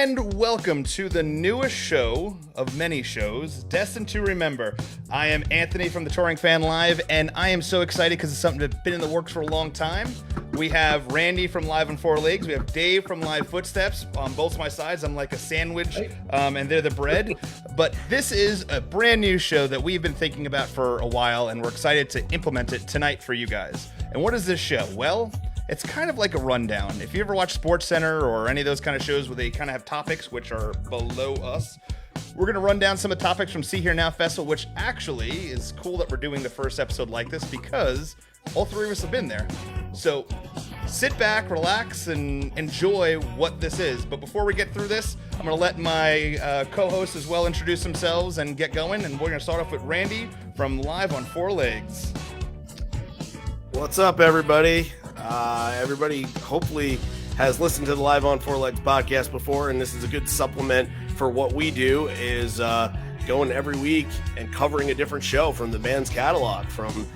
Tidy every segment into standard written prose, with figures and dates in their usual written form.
And welcome to the newest show of many shows, Destined to Remember. I am Anthony from the Touring Fan Live, and I am so excited because it's something that's been in the works for a long time. We have Randy from Live on Four Legs. We have Dave from Live Footsteps. On both my sides, I'm like a sandwich, and they're the bread. But this is a brand new show that we've been thinking about for a while, and we're excited to implement it tonight for you guys. And what is this show? Well, it's kind of like a rundown. If you ever watch SportsCenter or any of those kind of shows where they kind of have topics which are below us, we're going to run down some of the topics from See Here Now Festival, which actually is cool that we're doing the first episode like this because all three of us have been there. So sit back, relax, and enjoy what this is. But before we get through this, I'm going to let my co-hosts as well introduce themselves and get going. And we're going to start off with Randy from Live on Four Legs. What's up, everybody? Everybody hopefully has listened to the Live on Four Legs podcast before, and this is a good supplement for what we do is going every week and covering a different show from the band's catalog. From,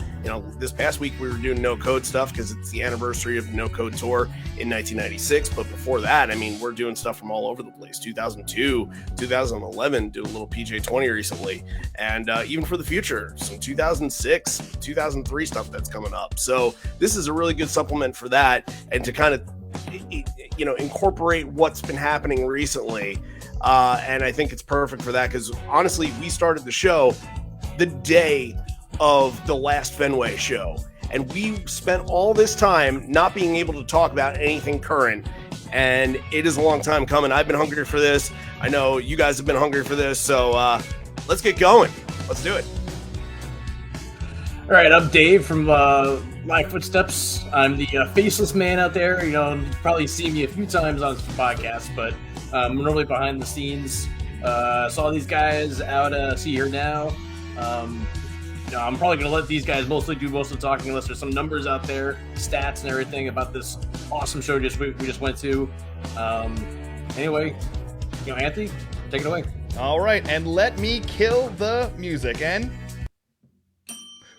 this past week we were doing No Code stuff because it's the anniversary of the No Code tour in 1996. But before that, we're doing stuff from all over the place. 2002, 2011, did a little PJ20 recently. And even for the future, some 2006, 2003 stuff that's coming up. So this is a really good supplement for that. And to kind of, incorporate what's been happening recently. And I think it's perfect for that because honestly, we started the show the day of the last Fenway show. And we spent all this time not being able to talk about anything current. And it is a long time coming. I've been hungry for this. I know you guys have been hungry for this. So let's get going. Let's do it. All right, I'm Dave from Live Footsteps. I'm the faceless man out there. You've probably seen me a few times on this podcast, but I'm normally behind the scenes. Saw these guys out See Here Now. I'm probably going to let these guys mostly do most of the talking unless there's some numbers out there, stats and everything about this awesome show we just went to. Anyway, Anthony, take it away. All right, and let me kill the music. And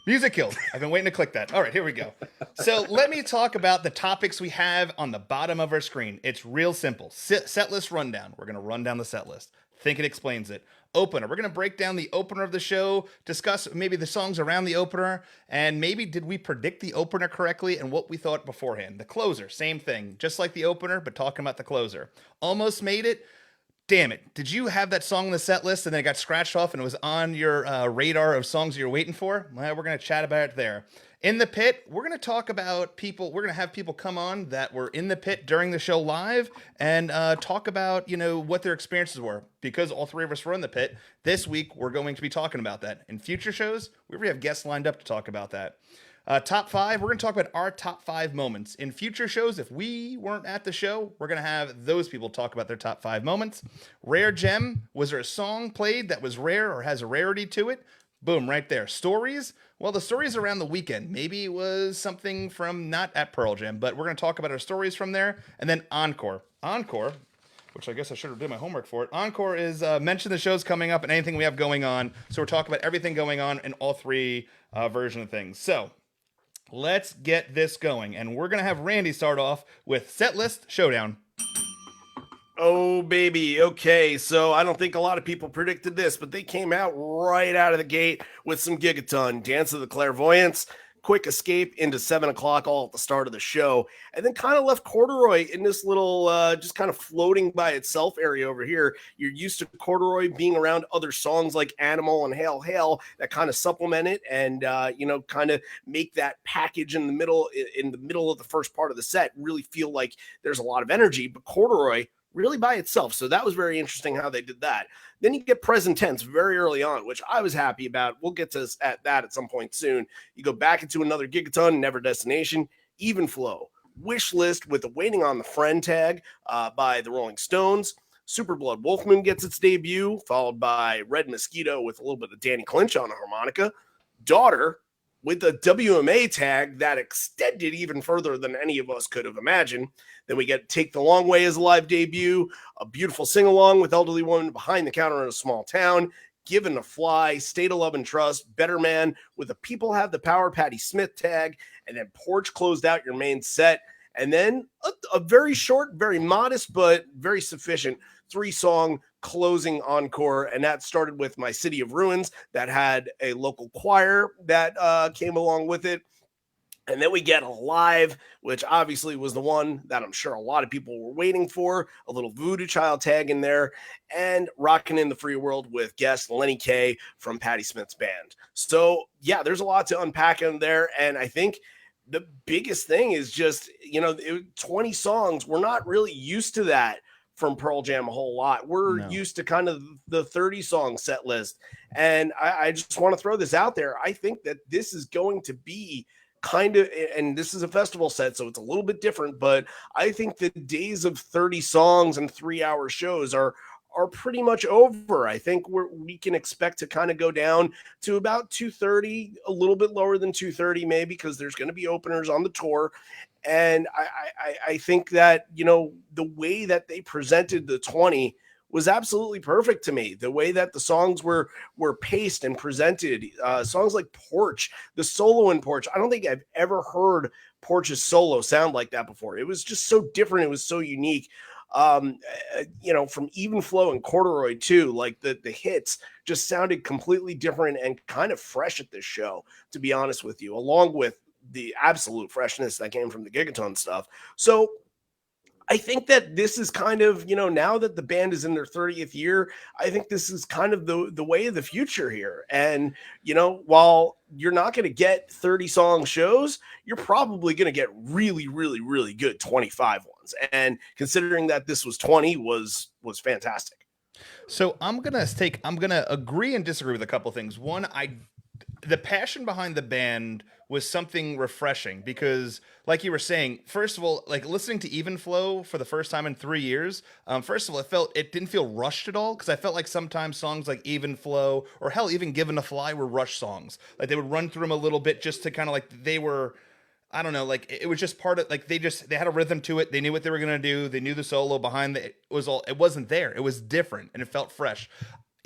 music killed. I've been waiting to click that. All right, here we go. So let me talk about the topics we have on the bottom of our screen. It's real simple. Set list rundown. We're going to run down the set list. Think it explains it. Opener. We're going to break down the opener of the show, discuss maybe the songs around the opener, and maybe did we predict the opener correctly and what we thought beforehand. The closer, same thing. Just like the opener, but talking about the closer. Almost made it. Damn it. Did you have that song on the set list and then it got scratched off and it was on your radar of songs you're waiting for? Well, we're going to chat about it there. In the pit, we're going to talk about people. We're going to have people come on that were in the pit during the show live and talk about, what their experiences were. Because all three of us were in the pit, this week we're going to be talking about that. In future shows, we already have guests lined up to talk about that. Top five, we're going to talk about our top 5 moments. In future shows, if we weren't at the show, we're going to have those people talk about their top 5 moments. Rare gem, was there a song played that was rare or has a rarity to it? Boom, right there. Stories, well, the stories around the weekend. Maybe it was something from not at Pearl Jam, but we're going to talk about our stories from there. And then Encore. Encore, which I guess I should have done my homework for it. Encore is mention the shows coming up and anything we have going on. So we're talking about everything going on in all three versions of things. So let's get this going. And we're going to have Randy start off with Set List Showdown. Oh, baby. Okay, so I don't think a lot of people predicted this, but they came out right out of the gate with some Gigaton, Dance of the Clairvoyants, Quick Escape into 7 o'clock all at the start of the show, and then kind of left Corduroy in this little just kind of floating by itself area over here. You're used to Corduroy being around other songs like Animal and Hail Hail that kind of supplement it and, kind of make that package in the middle of the first part of the set really feel like there's a lot of energy, but Corduroy really by itself. So that was very interesting how they did that. Then you get Present Tense very early on, which I was happy about. We'll get to that at some point soon. You go back into another Gigaton, Never Destination, Even Flow, Wish List with the Waiting on the Friend tag by the Rolling Stones. Superblood Wolfmoon gets its debut, followed by Red Mosquito with a little bit of Danny Clinch on a harmonica. Daughter with a WMA tag that extended even further than any of us could have imagined. Then we get Take the Long Way as a live debut, a beautiful sing-along with Elderly Woman Behind the Counter in a Small Town, Given to Fly, State of Love and Trust, Better Man with a People Have the Power Patti Smith tag, and then Porch closed out your main set. And then a very short, very modest, but very sufficient 3-song closing encore, and that started with My City of Ruins that had a local choir that came along with it. And then we get Alive, which obviously was the one that I'm sure a lot of people were waiting for. A little Voodoo Child tag in there, and Rockin' in the Free World with guest Lenny Kaye from Patti Smith's band. So, yeah, there's a lot to unpack in there. And I think the biggest thing is just, 20 songs. We're not really used to that from Pearl Jam a whole lot. We're used to kind of the 30-song set list. And I just want to throw this out there. I think that this is going to be kind of, and this is a festival set, so it's a little bit different, but I think the days of 30 songs and 3-hour shows are pretty much over. I think we can expect to kind of go down to about 230, a little bit lower than 230 maybe, because there's going to be openers on the tour. And I think that, the way that they presented the 20 was absolutely perfect to me. The way that the songs were paced and presented, songs like Porch, the solo in Porch. I don't think I've ever heard Porch's solo sound like that before. It was just so different. It was so unique. From Even Flow and Corduroy too, like the hits just sounded completely different and kind of fresh at this show, to be honest with you, along with the absolute freshness that came from the Gigaton stuff. So I think that this is kind of, now that the band is in their 30th year, I think this is kind of the way of the future here. And, while you're not going to get 30-song shows, you're probably going to get really, really, really good 25 ones. And considering that this was 20 was fantastic. So I'm going to agree and disagree with a couple things. One, the passion behind the band was something refreshing because, like you were saying, first of all, like listening to Even Flow for the first time in 3 years, first of all, it didn't feel rushed at all, because I felt like sometimes songs like Even Flow, or hell, even Given to Fly, were rush songs. Like they would run through them a little bit just to kind of like they were, I don't know, like it was just part of, like they had a rhythm to it. They knew what they were gonna do. They knew the solo behind it wasn't there. It was different and it felt fresh.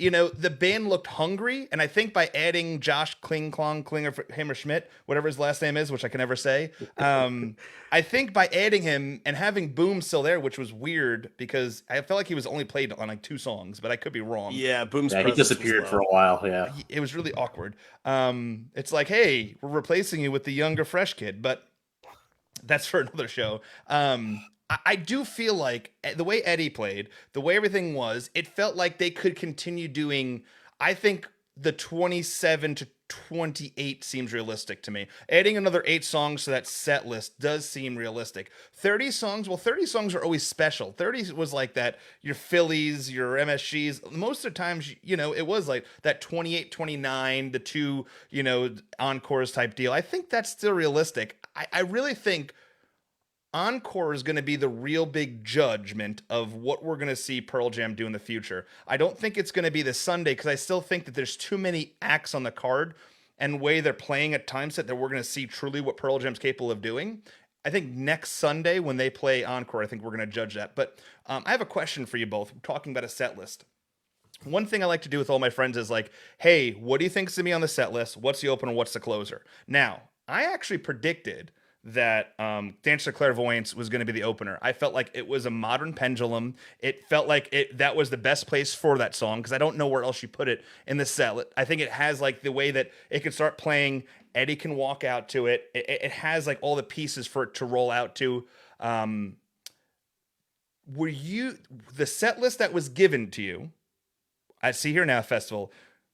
The band looked hungry, and I think by adding Josh Hammerschmidt, whatever his last name is, which I can never say, I think by adding him and having Boom still there, which was weird because I felt like he was only played on like 2 songs, but I could be wrong. Yeah, Boom's he disappeared for a while. Yeah, it was really awkward. It's like, hey, we're replacing you with the younger, fresh kid, but that's for another show. I do feel like the way Eddie played, the way everything was, it felt like they could continue doing. I think the 27 to 28 seems realistic to me. Adding another 8 songs to that set list does seem realistic. 30 songs, well, 30 songs are always special. 30 was like that, your Phillies, your MSGs. Most of the times, it was like that 28, 29, the 2, encores type deal. I think that's still realistic. I really think Encore is going to be the real big judgment of what we're going to see Pearl Jam do in the future. I don't think it's going to be this Sunday, because I still think that there's too many acts on the card and way they're playing at time set that we're going to see truly what Pearl Jam's capable of doing. I think next Sunday when they play Encore, I think we're going to judge that. But I have a question for you both. We're talking about a set list. One thing I like to do with all my friends is like, hey, what do you think is going to be on the set list? What's the opener? What's the closer? Now, I actually predicted that Dance to Clairvoyance was going to be the opener. I felt like it was a modern pendulum. It felt like that was the best place for that song, because I don't know where else you put it in the set. I think it has like the way that it could start playing. Eddie can walk out to it. It has like all the pieces for it to roll out to. Were you the set list that was given to you at See Here Now Festival?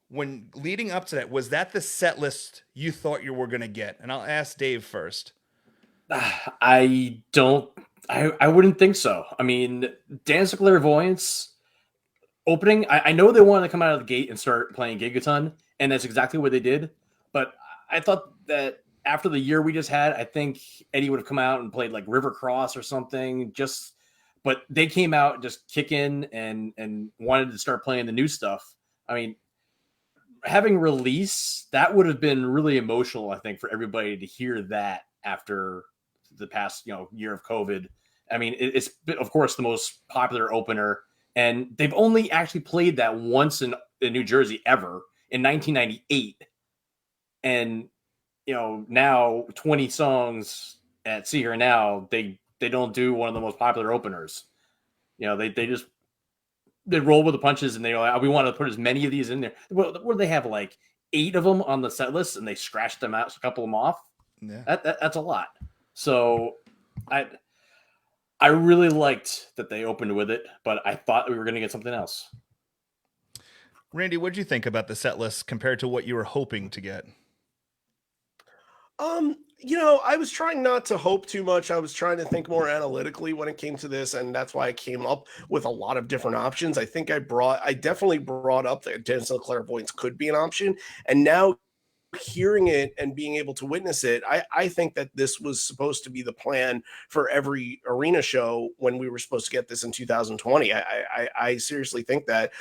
When leading up to that, was that the set list you thought you were going to get? And I'll ask Dave first. I wouldn't think so. I mean, Dance to Clairvoyance opening, I know they wanted to come out of the gate and start playing Gigaton, and that's exactly what they did. But I thought that after the year we just had, I think Eddie would have come out and played like River Cross or something. But they came out just kicking and wanted to start playing the new stuff. I mean, having Release, that would have been really emotional, I think, for everybody to hear that after the past year of COVID. I mean, it's of course the most popular opener, and they've only actually played that once in New Jersey ever in 1998. And now 20 songs at See Her Now, they don't do one of the most popular openers. They just they roll with the punches, and they're like, we want to put as many of these in there. Where do they have like 8 of them on the set list, and they scratched them out, a couple of them off? Yeah. That's a lot. So I really liked that they opened with it, but I thought we were going to get something else. Randy, what did you think about the set list compared to what you were hoping to get? I was trying not to hope too much. I was trying to think more analytically when it came to this, and that's why I came up with a lot of different options. I think I definitely brought up that Dance of the Clairvoyants could be an option, and now hearing it and being able to witness it, I think that this was supposed to be the plan for every arena show when we were supposed to get this in 2020. I seriously think that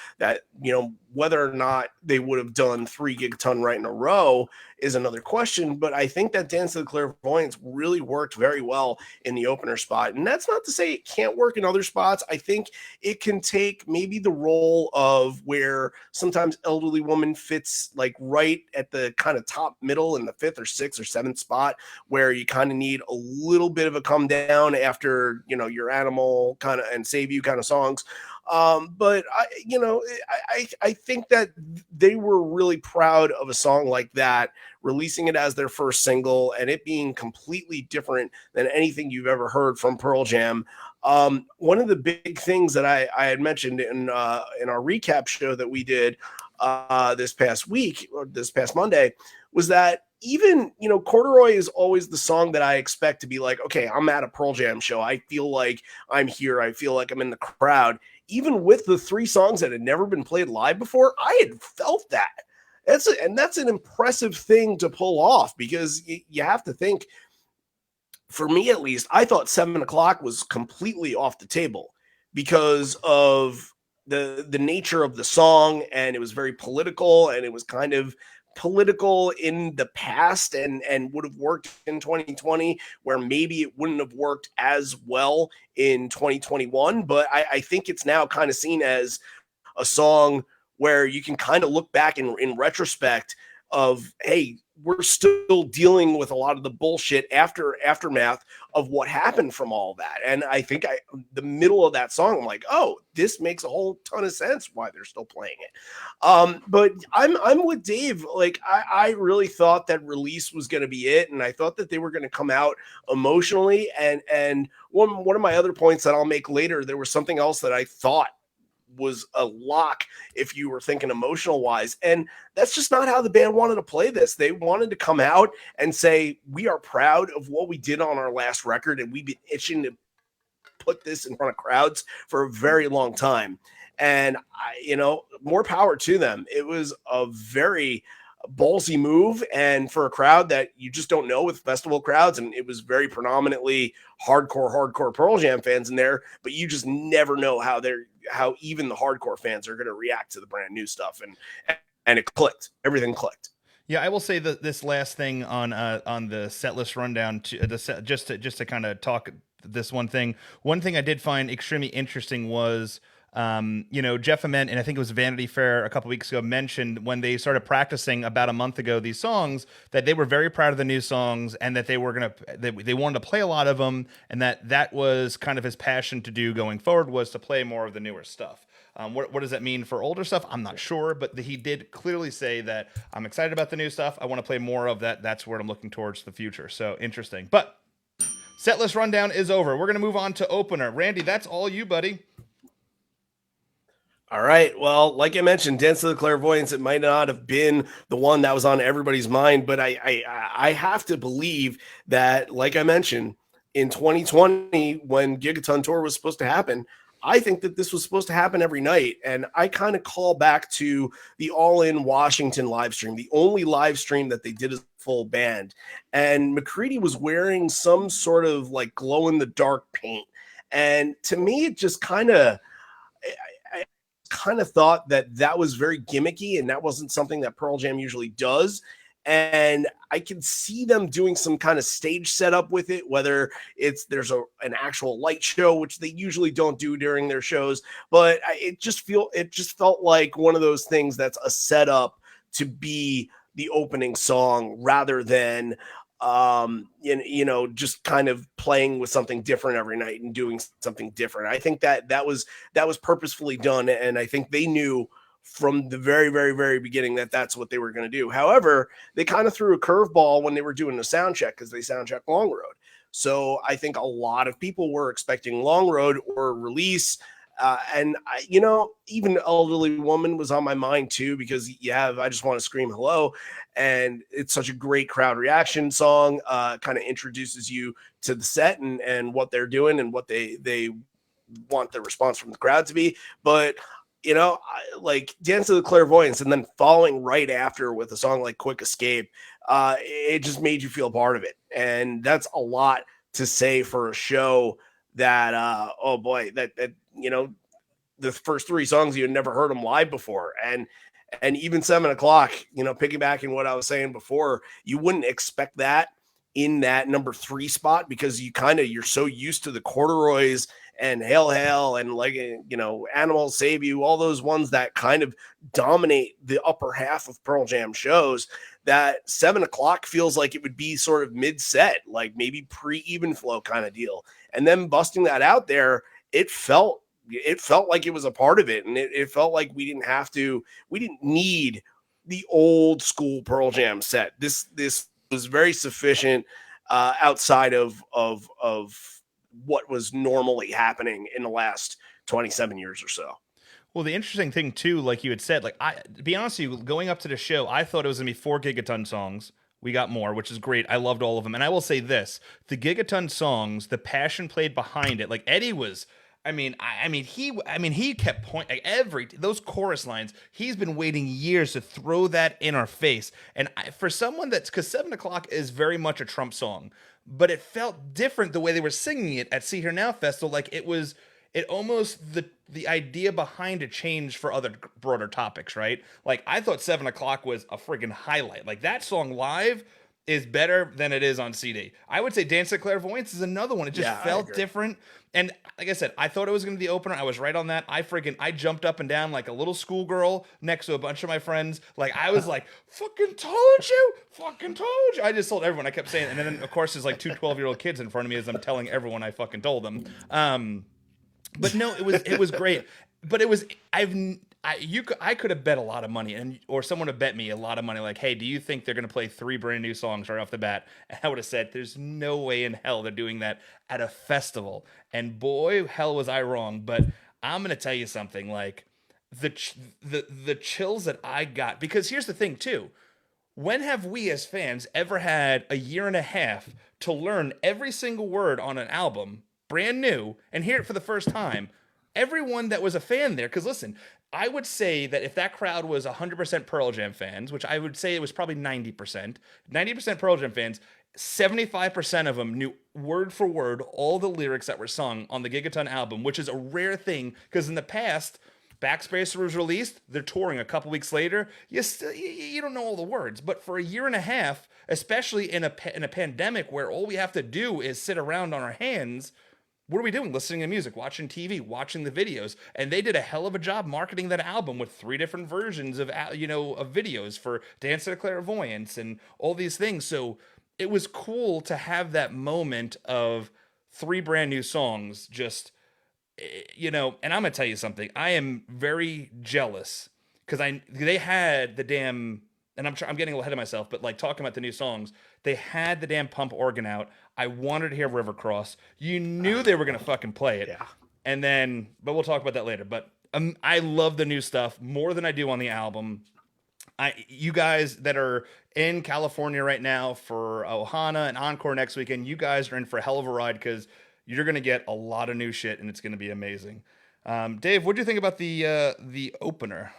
whether or not they would have done 3 Gigaton right in a row is another question, but I think that Dance of the Clairvoyants really worked very well in the opener spot. And that's not to say it can't work in other spots. I think it can take maybe the role of where sometimes Elderly Woman fits like right at the kind of top middle in the 5th or 6th or 7th spot, where you kind of need a little bit of a come down after, your Animal kind of and Save You kind of songs. But I think that they were really proud of a song like that, releasing it as their first single and it being completely different than anything you've ever heard from Pearl Jam. One of the big things that I had mentioned in our recap show that we did this past week, or this past Monday, was that even, Corduroy is always the song that I expect to be like, okay, I'm at a Pearl Jam show. I feel like I'm here. I feel like I'm in the crowd. Even with the 3 songs that had never been played live before, I had felt that. That's an impressive thing to pull off, because you have to think, for me at least, I thought 7 o'clock was completely off the table because of the nature of the song, and it was very political, and it was kind of political in the past and would have worked in 2020, where maybe it wouldn't have worked as well in 2021. But I think it's now kind of seen as a song where you can kind of look back in retrospect of, hey, we're still dealing with a lot of the bullshit aftermath of what happened from all that. And I think the middle of that song, I'm like, oh, this makes a whole ton of sense why they're still playing it. But I'm with Dave. Like, I really thought that Release was going to be it, and I thought that they were going to come out emotionally. And one of my other points that I'll make later, there was something else that I thought was a lock if you were thinking emotional wise, and that's just not how the band wanted to play this. They wanted to come out and say, we are proud of what we did on our last record, and we've been itching to put this in front of crowds for a very long time. And more power to them. It was a very ballsy move, and for a crowd that you just don't know with festival crowds, and it was very predominantly hardcore Pearl Jam fans in there, but you just never know how even the hardcore fans are going to react to the brand new stuff, and it clicked. Everything clicked. Yeah, I will say that this last thing on the set list rundown, just to kind of talk this one thing I did find extremely interesting was, Jeff Ament, and I think it was Vanity Fair a couple weeks ago, mentioned when they started practicing about a month ago these songs, that they were very proud of the new songs, and that they wanted to play a lot of them, and that was kind of his passion to do going forward, was to play more of the newer stuff. What does that mean for older stuff? I'm not sure, but he did clearly say that I'm excited about the new stuff. I want to play more of that. That's where I'm looking towards the future. So interesting. But setlist rundown is over. We're going to move on to opener. Randy, that's all you, buddy. All right. Well, like I mentioned, Dance of the Clairvoyants, it might not have been the one that was on everybody's mind, but I have to believe that, like I mentioned, in 2020, when Gigaton Tour was supposed to happen, I think that this was supposed to happen every night. And I kind of call back to the All In Washington live stream, the only live stream that they did as a full band. And McCready was wearing some sort of like glow in the dark paint. And to me, it just kind of thought that was very gimmicky, and that wasn't something that Pearl Jam usually does. And I can see them doing some kind of stage setup with it, whether there's an actual light show, which they usually don't do during their shows. But it just felt like one of those things that's a setup to be the opening song, rather than just kind of playing with something different every night and doing something different. I think that was purposefully done, and I think they knew from the very, very, very beginning that that's what they were going to do. However, they kind of threw a curveball when they were doing the sound check, because they sound checked Long Road. So I think a lot of people were expecting Long Road or Release. And even Elderly Woman was on my mind too, because I Just Want to Scream Hello. And it's such a great crowd reaction song, kind of introduces you to the set and what they're doing and what they want the response from the crowd to be. But like Dance of the Clairvoyants, and then following right after with a song like Quick Escape, it just made you feel part of it. And that's a lot to say for a show that, oh boy, that the first three songs, you had never heard them live before. And even 7 o'clock, piggybacking what I was saying before, you wouldn't expect that in that number 3 spot, because you're so used to the Corduroys and Hail Hail and Animals Save You, all those ones that kind of dominate the upper half of Pearl Jam shows, that 7 o'clock feels like it would be sort of mid-set, like maybe pre-even flow kind of deal. And then busting that out there, it felt like it was a part of it. And it felt like we didn't need the old school Pearl Jam set. This was very sufficient outside of what was normally happening in the last 27 years or so. Well, the interesting thing too, like you had said, to be honest with you, going up to the show, I thought it was gonna be 4 Gigaton songs. We got more, which is great. I loved all of them. And I will say this, the Gigaton songs, the passion played behind it, like Eddie was, he kept pointing those chorus lines. He's been waiting years to throw that in our face. And for someone because 7 o'clock is very much a Trump song, but it felt different the way they were singing it at See Here Now Festival. Like it almost, the idea behind it changed for other broader topics, right? Like I thought 7 o'clock was a friggin' highlight. Like that song live is better than it is on CD. I would say Dance of Clairvoyance is another one. It just felt different. And like I said, I thought it was going to be the opener. I was right on that. I jumped up and down like a little schoolgirl next to a bunch of my friends. Like I was like, fucking told you. I just told everyone. I kept saying it. And then of course there's like 2 12-year-old kids in front of me as I'm telling everyone I fucking told them. But no, it was great. But it was, I could have bet a lot of money, or someone would bet me a lot of money, like, hey, do you think they're going to play 3 brand new songs right off the bat? And I would have said, there's no way in hell they're doing that at a festival. And boy, hell was I wrong. But I'm going to tell you something, like the chills that I got, because here's the thing too. When have we as fans ever had a year and a half to learn every single word on an album, brand new, and hear it for the first time? Everyone that was a fan there, because listen, I would say that if that crowd was 100% Pearl Jam fans, which I would say it was probably 90% Pearl Jam fans, 75% of them knew word for word all the lyrics that were sung on the Gigaton album, which is a rare thing, because in the past, Backspacer was released, they're touring a couple weeks later, you don't know all the words. But for a year and a half, especially in a pandemic where all we have to do is sit around on our hands, what are we doing? Listening to music, watching TV, watching the videos. And they did a hell of a job marketing that album with 3 different versions of videos for Dance of the Clairvoyance and all these things. So it was cool to have that moment of 3 brand new songs, just, and I'm going to tell you something. I am very jealous because they had the damn, and I'm getting ahead of myself, but like talking about the new songs, they had the damn pump organ out. I wanted to hear River Cross. You knew they were going to fucking play it. Yeah. And then, but we'll talk about that later. But I love the new stuff more than I do on the album. You guys that are in California right now for Ohana and Encore next weekend, you guys are in for a hell of a ride, because you're going to get a lot of new shit and it's going to be amazing. Dave, what do you think about the opener?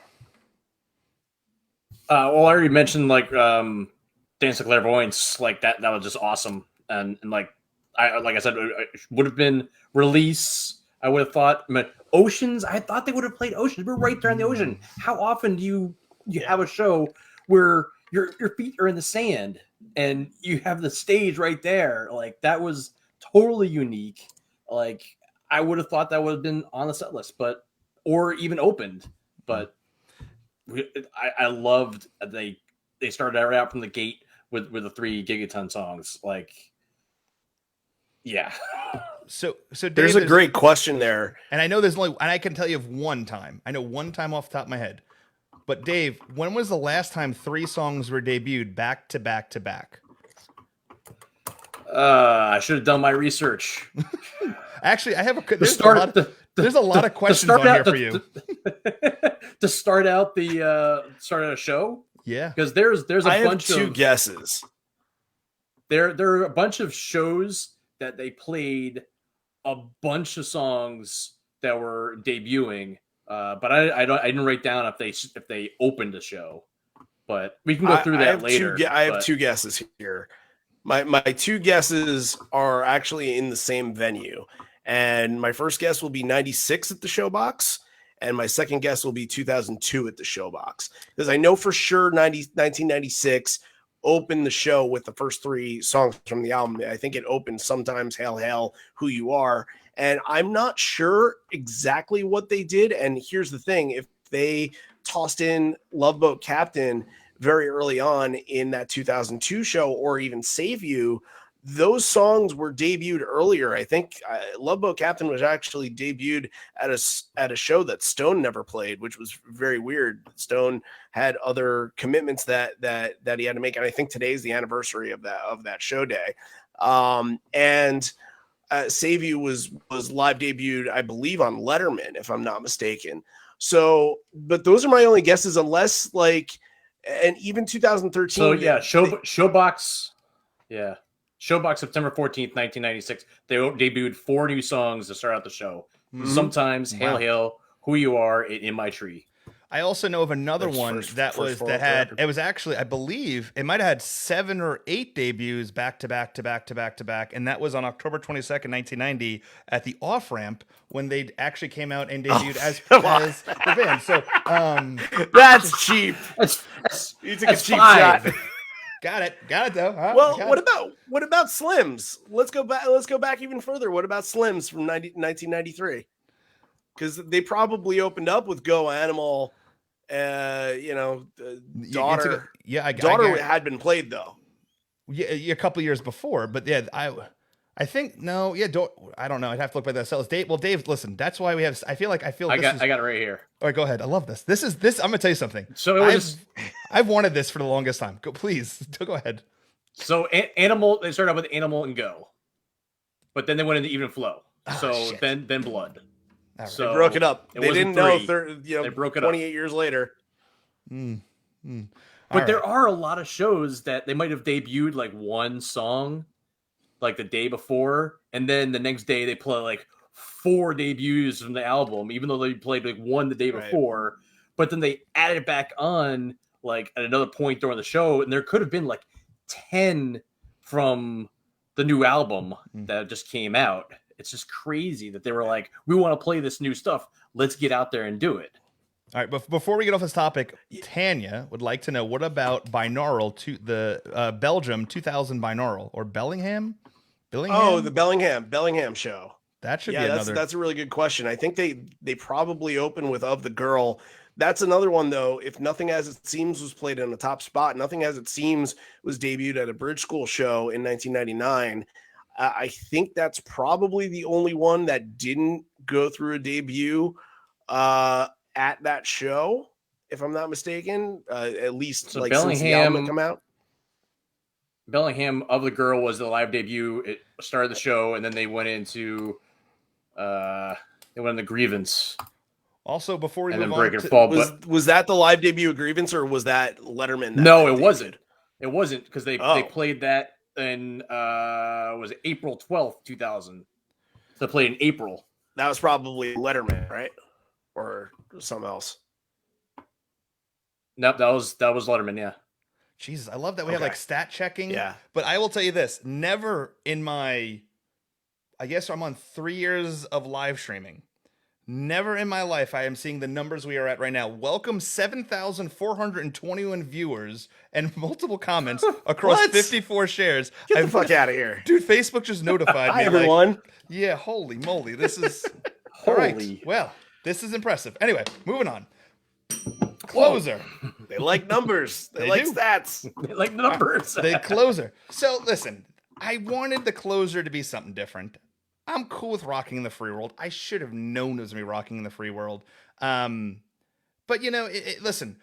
Well, I already mentioned Dance of Clairvoyance, like that was just awesome. And like I said, it would have been Release. I would have thought, Oceans. I thought they would have played Oceans. We're right there in the ocean. How often do you have a show where your feet are in the sand and you have the stage right there? Like that was totally unique. Like I would have thought that would have been on the set list, or even opened. But I loved they started right out from the gate with the 3 Gigaton songs. Like, yeah. So Dave, There's a great question there. and I know there's only, and I can tell you of one time. I know one time off the top of my head. But Dave, when was the last time 3 songs were debuted back to back to back? I should have done my research. Actually, I have a There's a lot of questions on here for you. To start out a show. Yeah, Because there's a I have bunch two of guesses. there are a bunch of shows that they played a bunch of songs that were debuting, but I didn't write down if they opened the show, but we can go through that later. I have 2 guesses here. My 2 guesses are actually in the same venue, and my first guess will be 96 at the Showbox, and my second guess will be 2002 at the Showbox, because I know for sure 1996 opened the show with the first 3 songs from the album. I think it opened Sometimes, Hail Hail, Who You Are, and I'm not sure exactly what they did. And here's the thing: if they tossed in Love Boat Captain very early on in that 2002 show, or even Save You, those songs were debuted earlier. I think Love Boat Captain was actually debuted at a show that Stone never played, which was very weird. Stone had other commitments that he had to make, and I think today's the anniversary of that show day. And Save You was live debuted, I believe, on Letterman, if I'm not mistaken. So, but those are my only guesses, unless and even 2013. So yeah, Showbox, yeah. Showbox, September 14th, 1996. They debuted 4 new songs to start out the show. Mm-hmm. Sometimes, Hail Hail, Who You Are, In My Tree. I also know of another one that was actually, I believe it might have had 7 or 8 debuts back to back to back to back to back, and that was on October 22nd, 1990 at the Off Ramp, when they actually came out and debuted as the band. So that's cheap. You took a cheap shot. Got it though. Well, what about Slims? Let's go back even further. What about Slims from 1993? Because they probably opened up with Go Animal. Daughter. Daughter had been played though. Yeah, a couple years before, but yeah, I think no, yeah, I don't know. I'd have to look by the sales date. Well, Dave, listen, that's why we have. I got it right here. All right, go ahead. I love this. This. I'm gonna tell you something. So I've wanted this for the longest time. Please go ahead. So Animal, they started out with Animal and Go, but then they went into Even Flow. Then Blood. Right. So they broke it up. They didn't know. They broke it 28 years later. But there are a lot of shows that they might have debuted like one song, like the day before, and then the next day they play like 4 debuts from the album, even though they played like one the day before. But then they added it back on like at another point during the show, and there could have been like 10 from the new album that just came out. It's just crazy that they were like, we want to play this new stuff. Let's get out there and do it. All right, but before we get off this topic, Tanya would like to know, what about binaural, to the Belgium 2000 binaural, or Bellingham? Oh, the Bellingham show. That should be another. That's a really good question. I think they probably open with Of the Girl. That's another one, though. If Nothing As It Seems was played in the top spot, Nothing As It Seems was debuted at a Bridge School show in 1999. I think that's probably the only one that didn't go through a debut at that show, if I'm not mistaken. At least so like since the album had come out. Bellingham, Of the Girl was the live debut. It started the show, and then they went into Grievance. Also, before we and move then on, Break It Fall. Was that the live debut of Grievance, or was that Letterman? No, it wasn't. It wasn't, because they played that in was it April 12th, 2000. So they played in April. That was probably Letterman, right? Or something else. Nope, that was Letterman, yeah. Jesus, I love that we have like stat checking. Yeah. But I will tell you this, never in my, I guess I'm on 3 years of live streaming. Never in my life I am seeing the numbers we are at right now. Welcome 7,421 viewers and multiple comments across 54 shares. Get the fuck out of here. Dude, Facebook just notified me. Hi, everyone. Yeah, holy moly. This is... All right. Well, this is impressive. Anyway, moving on. Closer. They like numbers. They They like do. stats. Like numbers. The closer. So listen, I wanted the closer to be something different. I'm cool with rocking in the free world. I should have known it was gonna be rocking in the free world. But listen,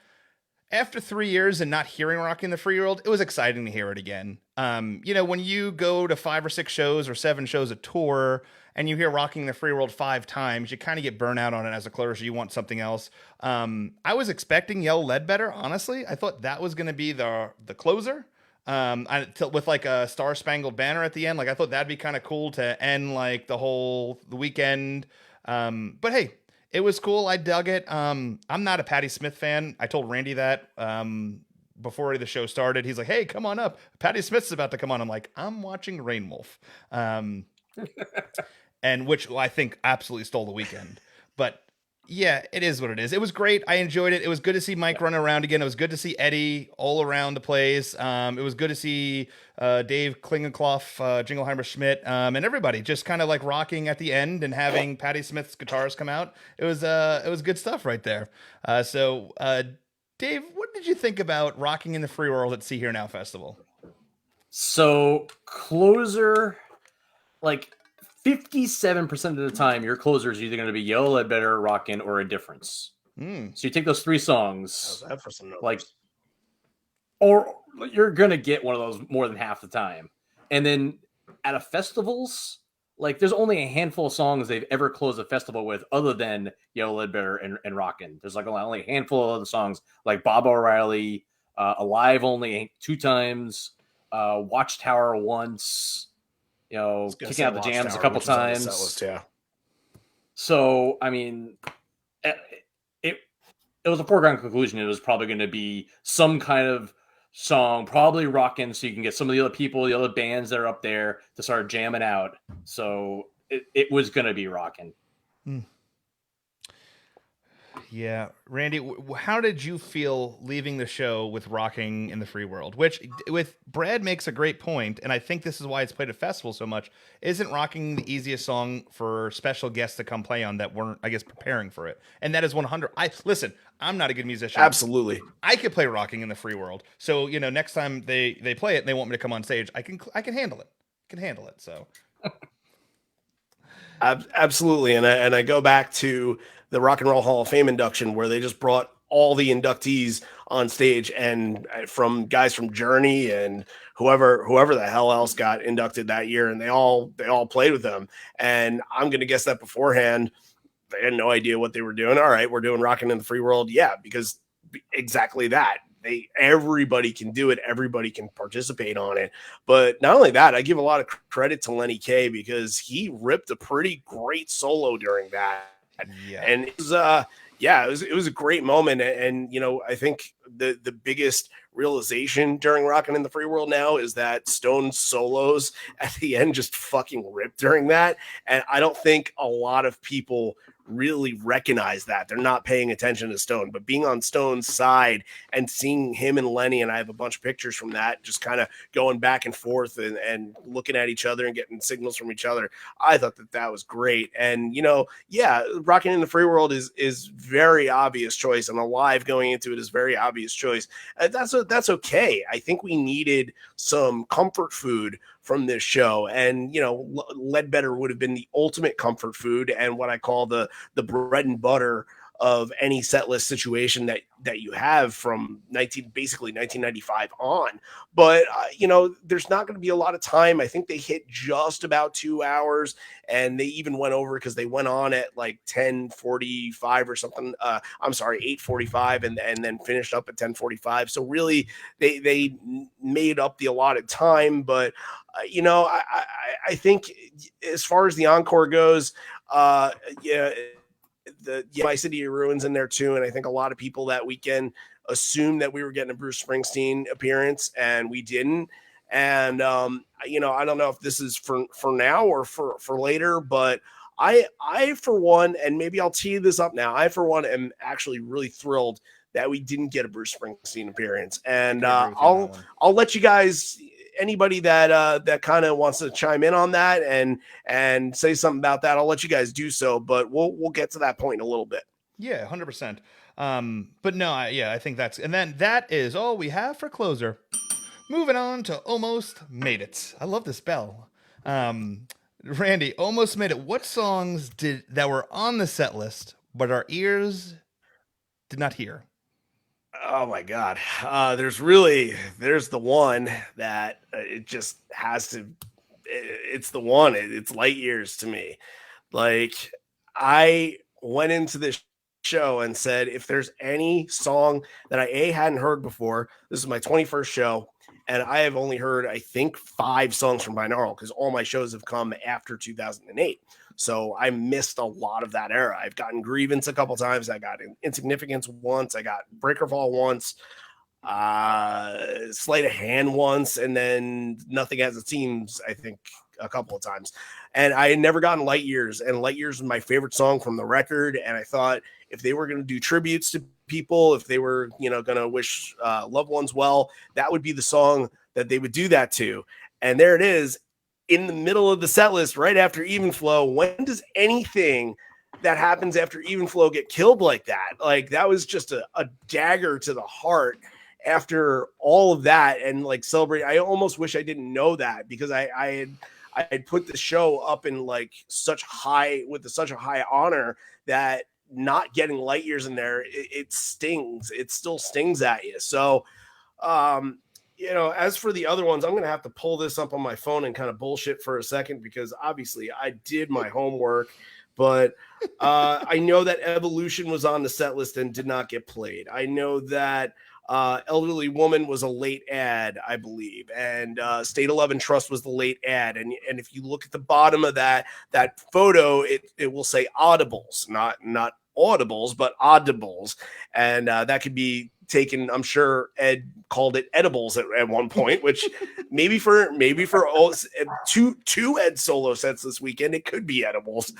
after 3 years and not hearing rocking in the free world, it was exciting to hear it again. When you go to 5 or 6 shows or 7 shows a tour and you hear rocking in the free world 5 times, you kind of get burnt out on it as a closer. You want something else. I was expecting Yellow Ledbetter, honestly. I thought that was going to be the closer. With like a Star Spangled Banner at the end. Like I thought that'd be kind of cool to end like the weekend. But hey, it was cool. I dug it. I'm not a Patti Smith fan. I told Randy that before the show started. He's like, "Hey, come on up. Patti Smith's about to come on." I'm like, "I'm watching Rain Wolf," and which I think absolutely stole the weekend. But yeah, it is what it is. It was great. I enjoyed it. It was good to see Mike running around again. It was good to see Eddie all around the place. It was good to see Dave Klingenkopf, Jingleheimer Schmidt, and everybody just kind of like rocking at the end and having Patti Smith's guitars come out. It was good stuff right there. So Dave, what did you think about rocking in the free world at See Here Now Festival? So closer, like 57% of the time, your closer is either going to be Yellow Ledbetter, Rockin', or Indifference. So you take those 3 songs, How's that for some numbers? like, or you're going to get one of those more than half the time. And then at a festivals, like there's only a handful of songs they've ever closed a festival with other than Yellow Ledbetter and Rockin'. There's like only a handful of other songs like Bob O'Reilly, Alive only 2 times, Watchtower once, kicking out the jams a couple times. List, yeah. So, I mean, it was a foregone conclusion. It was probably going to be some kind of song, probably rocking, so you can get some of the other people, the other bands that are up there to start jamming out. So it was going to be rocking. Yeah, Randy, how did you feel leaving the show with rocking in the free world? Which, with Brad makes a great point, and I think this is why it's played at festivals so much. Isn't rocking the easiest song for special guests to come play on that weren't, I guess, preparing for it? And that is 100. Listen, I'm not a good musician. Absolutely, I could play rocking in the free world. So next time they play it and they want me to come on stage, I can handle it. So. Absolutely, and I go back to the Rock and Roll Hall of Fame induction where they just brought all the inductees on stage, and from guys from Journey and whoever the hell else got inducted that year, and they all played with them. And I'm gonna guess that beforehand they had no idea what they were doing. All right, we're doing Rockin' in the Free World, yeah, because exactly that. Everybody can do it. Everybody can participate on it. But not only that, I give a lot of credit to Lenny Kaye because he ripped a pretty great solo during that. Yeah. And it was it was a great moment. And I think the biggest realization during Rockin' in the Free World now is that Stone's solos at the end just fucking ripped during that. And I don't think a lot of people really recognize that. They're not paying attention to Stone, but being on Stone's side and seeing him and Lenny, and I have a bunch of pictures from that, just kind of going back and forth and looking at each other and getting signals from each other. I thought that was great. And Rockin' in the Free World is very obvious choice, and Alive going into it is very obvious choice. That's okay. I think we needed some comfort food from this show, and Ledbetter would have been the ultimate comfort food and what I call the bread and butter of any set list situation that you have from 1995 on. But there's not going to be a lot of time. I think they hit just about 2 hours, and they even went over because they went on at like 10:45 or something. 8:45, and then finished up at 10:45. So really, they made up the allotted time. But I think as far as the encore goes, My City of Ruins in there too, and I think a lot of people that weekend assumed that we were getting a Bruce Springsteen appearance, and we didn't. And I don't know if this is for now or for later, but I for one, and maybe I'll tee this up now, I for one am actually really thrilled that we didn't get a Bruce Springsteen appearance. And I'll let you guys, anybody that kind of wants to chime in on that and say something about that, I'll let you guys do so, but we'll get to that point in a little bit. Yeah, 100%. But no, I think that's, and then that is all we have for closer. Moving on to Almost Made It. I love this bell. Randy, Almost Made It. What songs that were on the set list, but our ears did not hear? Oh my God. There's the one that it just has to, it's the one, it's light years to me. Like, I went into this show and said, if there's any song that I hadn't heard before, this is my 21st show, and I have only heard, I think, 5 songs from Binaural, because all my shows have come after 2008. So I missed a lot of that era. I've gotten Grievance a couple times. I got Insignificance once. I got Breakerfall once. Sleight of Hand once. And then Nothing As It Seems, I think, a couple of times. And I had never gotten Light Years. And Light Years was my favorite song from the record. And I thought if they were going to do tributes to people, if they were, going to wish loved ones well, that would be the song that they would do that to. And there it is, in the middle of the set list, right after Even Flow. When does anything that happens after Even Flow get killed like that? Like, that was just a dagger to the heart after all of that. And like, celebrate. I almost wish I didn't know that, because I had put the show up in like such a high honor that not getting Light Years in there, it stings. It still stings at you. So, as for the other ones, I'm going to have to pull this up on my phone and kind of bullshit for a second, because obviously I did my homework, but I know that Evolution was on the set list and did not get played. I know that Elderly Woman was a late ad, I believe, and State of Love and Trust was the late ad. And if you look at the bottom of that photo, it will say Audibles, not Audibles, but Audibles. And that could be taken, I'm sure Ed called it edibles at one point, which maybe for all, two Ed solo sets this weekend, it could be edibles.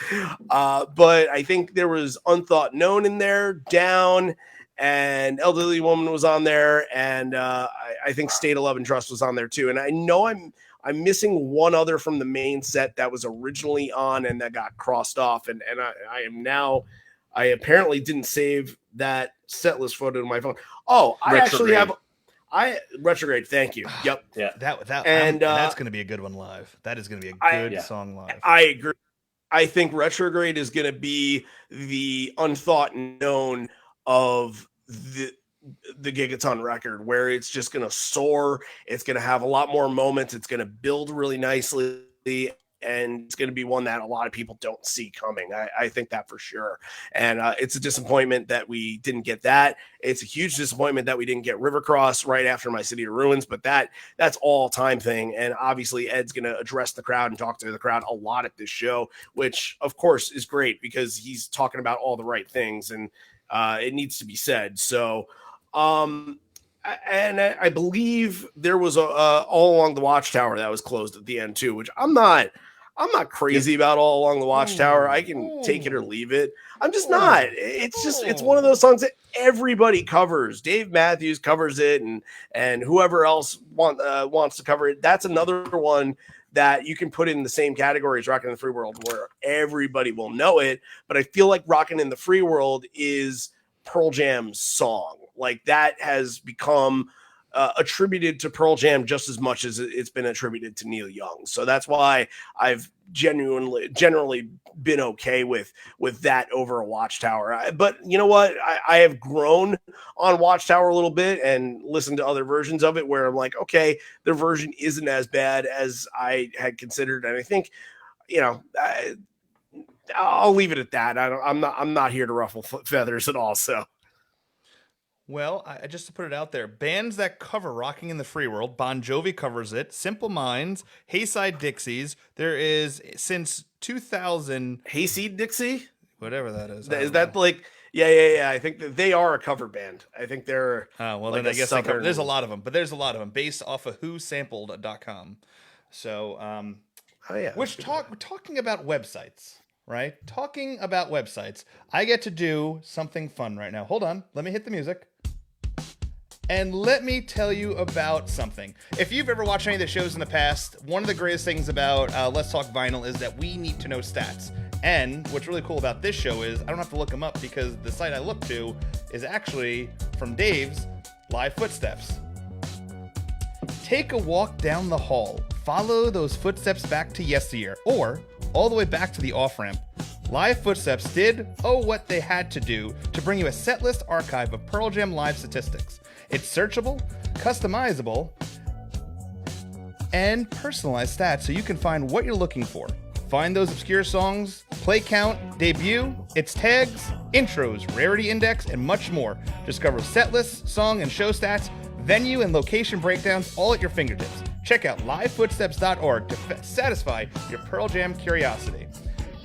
But I think there was Unthought Known in there, Down, and Elderly Woman was on there, and I think State of Love and Trust was on there too. And I know I'm missing one other from the main set that was originally on and that got crossed off, and I apparently didn't save that set list photo in my phone. Oh, Retrograde. Thank you. Yep. Yeah. That's going to be a good one live. That is going to be a good song live. I agree. I think Retrograde is going to be the Unthought Known of the Gigaton record, where it's just going to soar. It's going to have a lot more moments. It's going to build really nicely. And it's going to be one that a lot of people don't see coming. I think that for sure. And it's a disappointment that we didn't get that. It's a huge disappointment that we didn't get Rivercross right after My City of Ruins, but that's all time thing. And obviously Ed's going to address the crowd and talk to the crowd a lot at this show, which of course is great, because he's talking about all the right things, and it needs to be said. So, and I believe there was a All Along the Watchtower that was closed at the end too, which I'm not crazy about All Along the Watchtower. I can take it or leave it. I'm just not. It's one of those songs that everybody covers. Dave Matthews covers it, and whoever else wants to cover it. That's another one that you can put in the same category as Rockin' in the Free World, where everybody will know it. But I feel like Rockin' in the Free World is Pearl Jam's song. Like, that has become attributed to Pearl Jam just as much as it's been attributed to Neil Young. So that's why I've generally been okay with that over a Watchtower. But you know what? I have grown on Watchtower a little bit and listened to other versions of it where I'm like, okay, their version isn't as bad as I had considered. And I think, I'll leave it at that. I'm not here to ruffle feathers at all. So. Well, I just to put it out there, bands that cover Rocking in the Free World, Bon Jovi covers it, Simple Minds, Hayside Dixies. There is, since 2000... Hayseed Dixie? Whatever that is. Is that like... Yeah. I think that they are a cover band. I think they're... well, like, then I guess there's a lot of them. But there's a lot of them based off of whosampled.com. So, talking about websites, right? Talking about websites. I get to do something fun right now. Hold on. Let me hit the music. And let me tell you about something. If you've ever watched any of the shows in the past, one of the greatest things about Let's Talk Vinyl is that we need to know stats. And what's really cool about this show is I don't have to look them up because the site I look to is actually from Dave's Live Footsteps. Take a walk down the hall. Follow those footsteps back to yesteryear, or all the way back to the off-ramp. Live Footsteps did, what they had to do to bring you a setlist archive of Pearl Jam live statistics. It's searchable, customizable, and personalized stats so you can find what you're looking for. Find those obscure songs, play count, debut, its tags, intros, rarity index, and much more. Discover set lists, song and show stats, venue and location breakdowns all at your fingertips. Check out livefootsteps.org to satisfy your Pearl Jam curiosity.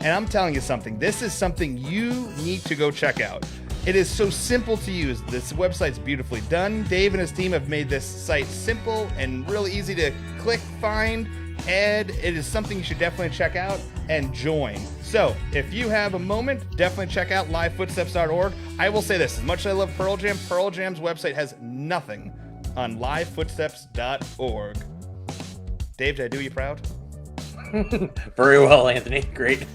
And I'm telling you something, this is something you need to go check out. It is so simple to use. This website's beautifully done. Dave and his team have made this site simple and really easy to click, find, add. It is something you should definitely check out and join. So if you have a moment, definitely check out livefootsteps.org. I will say this, as much as I love Pearl Jam's website has nothing on livefootsteps.org. Dave, did I do you proud? Very well, Anthony. Great.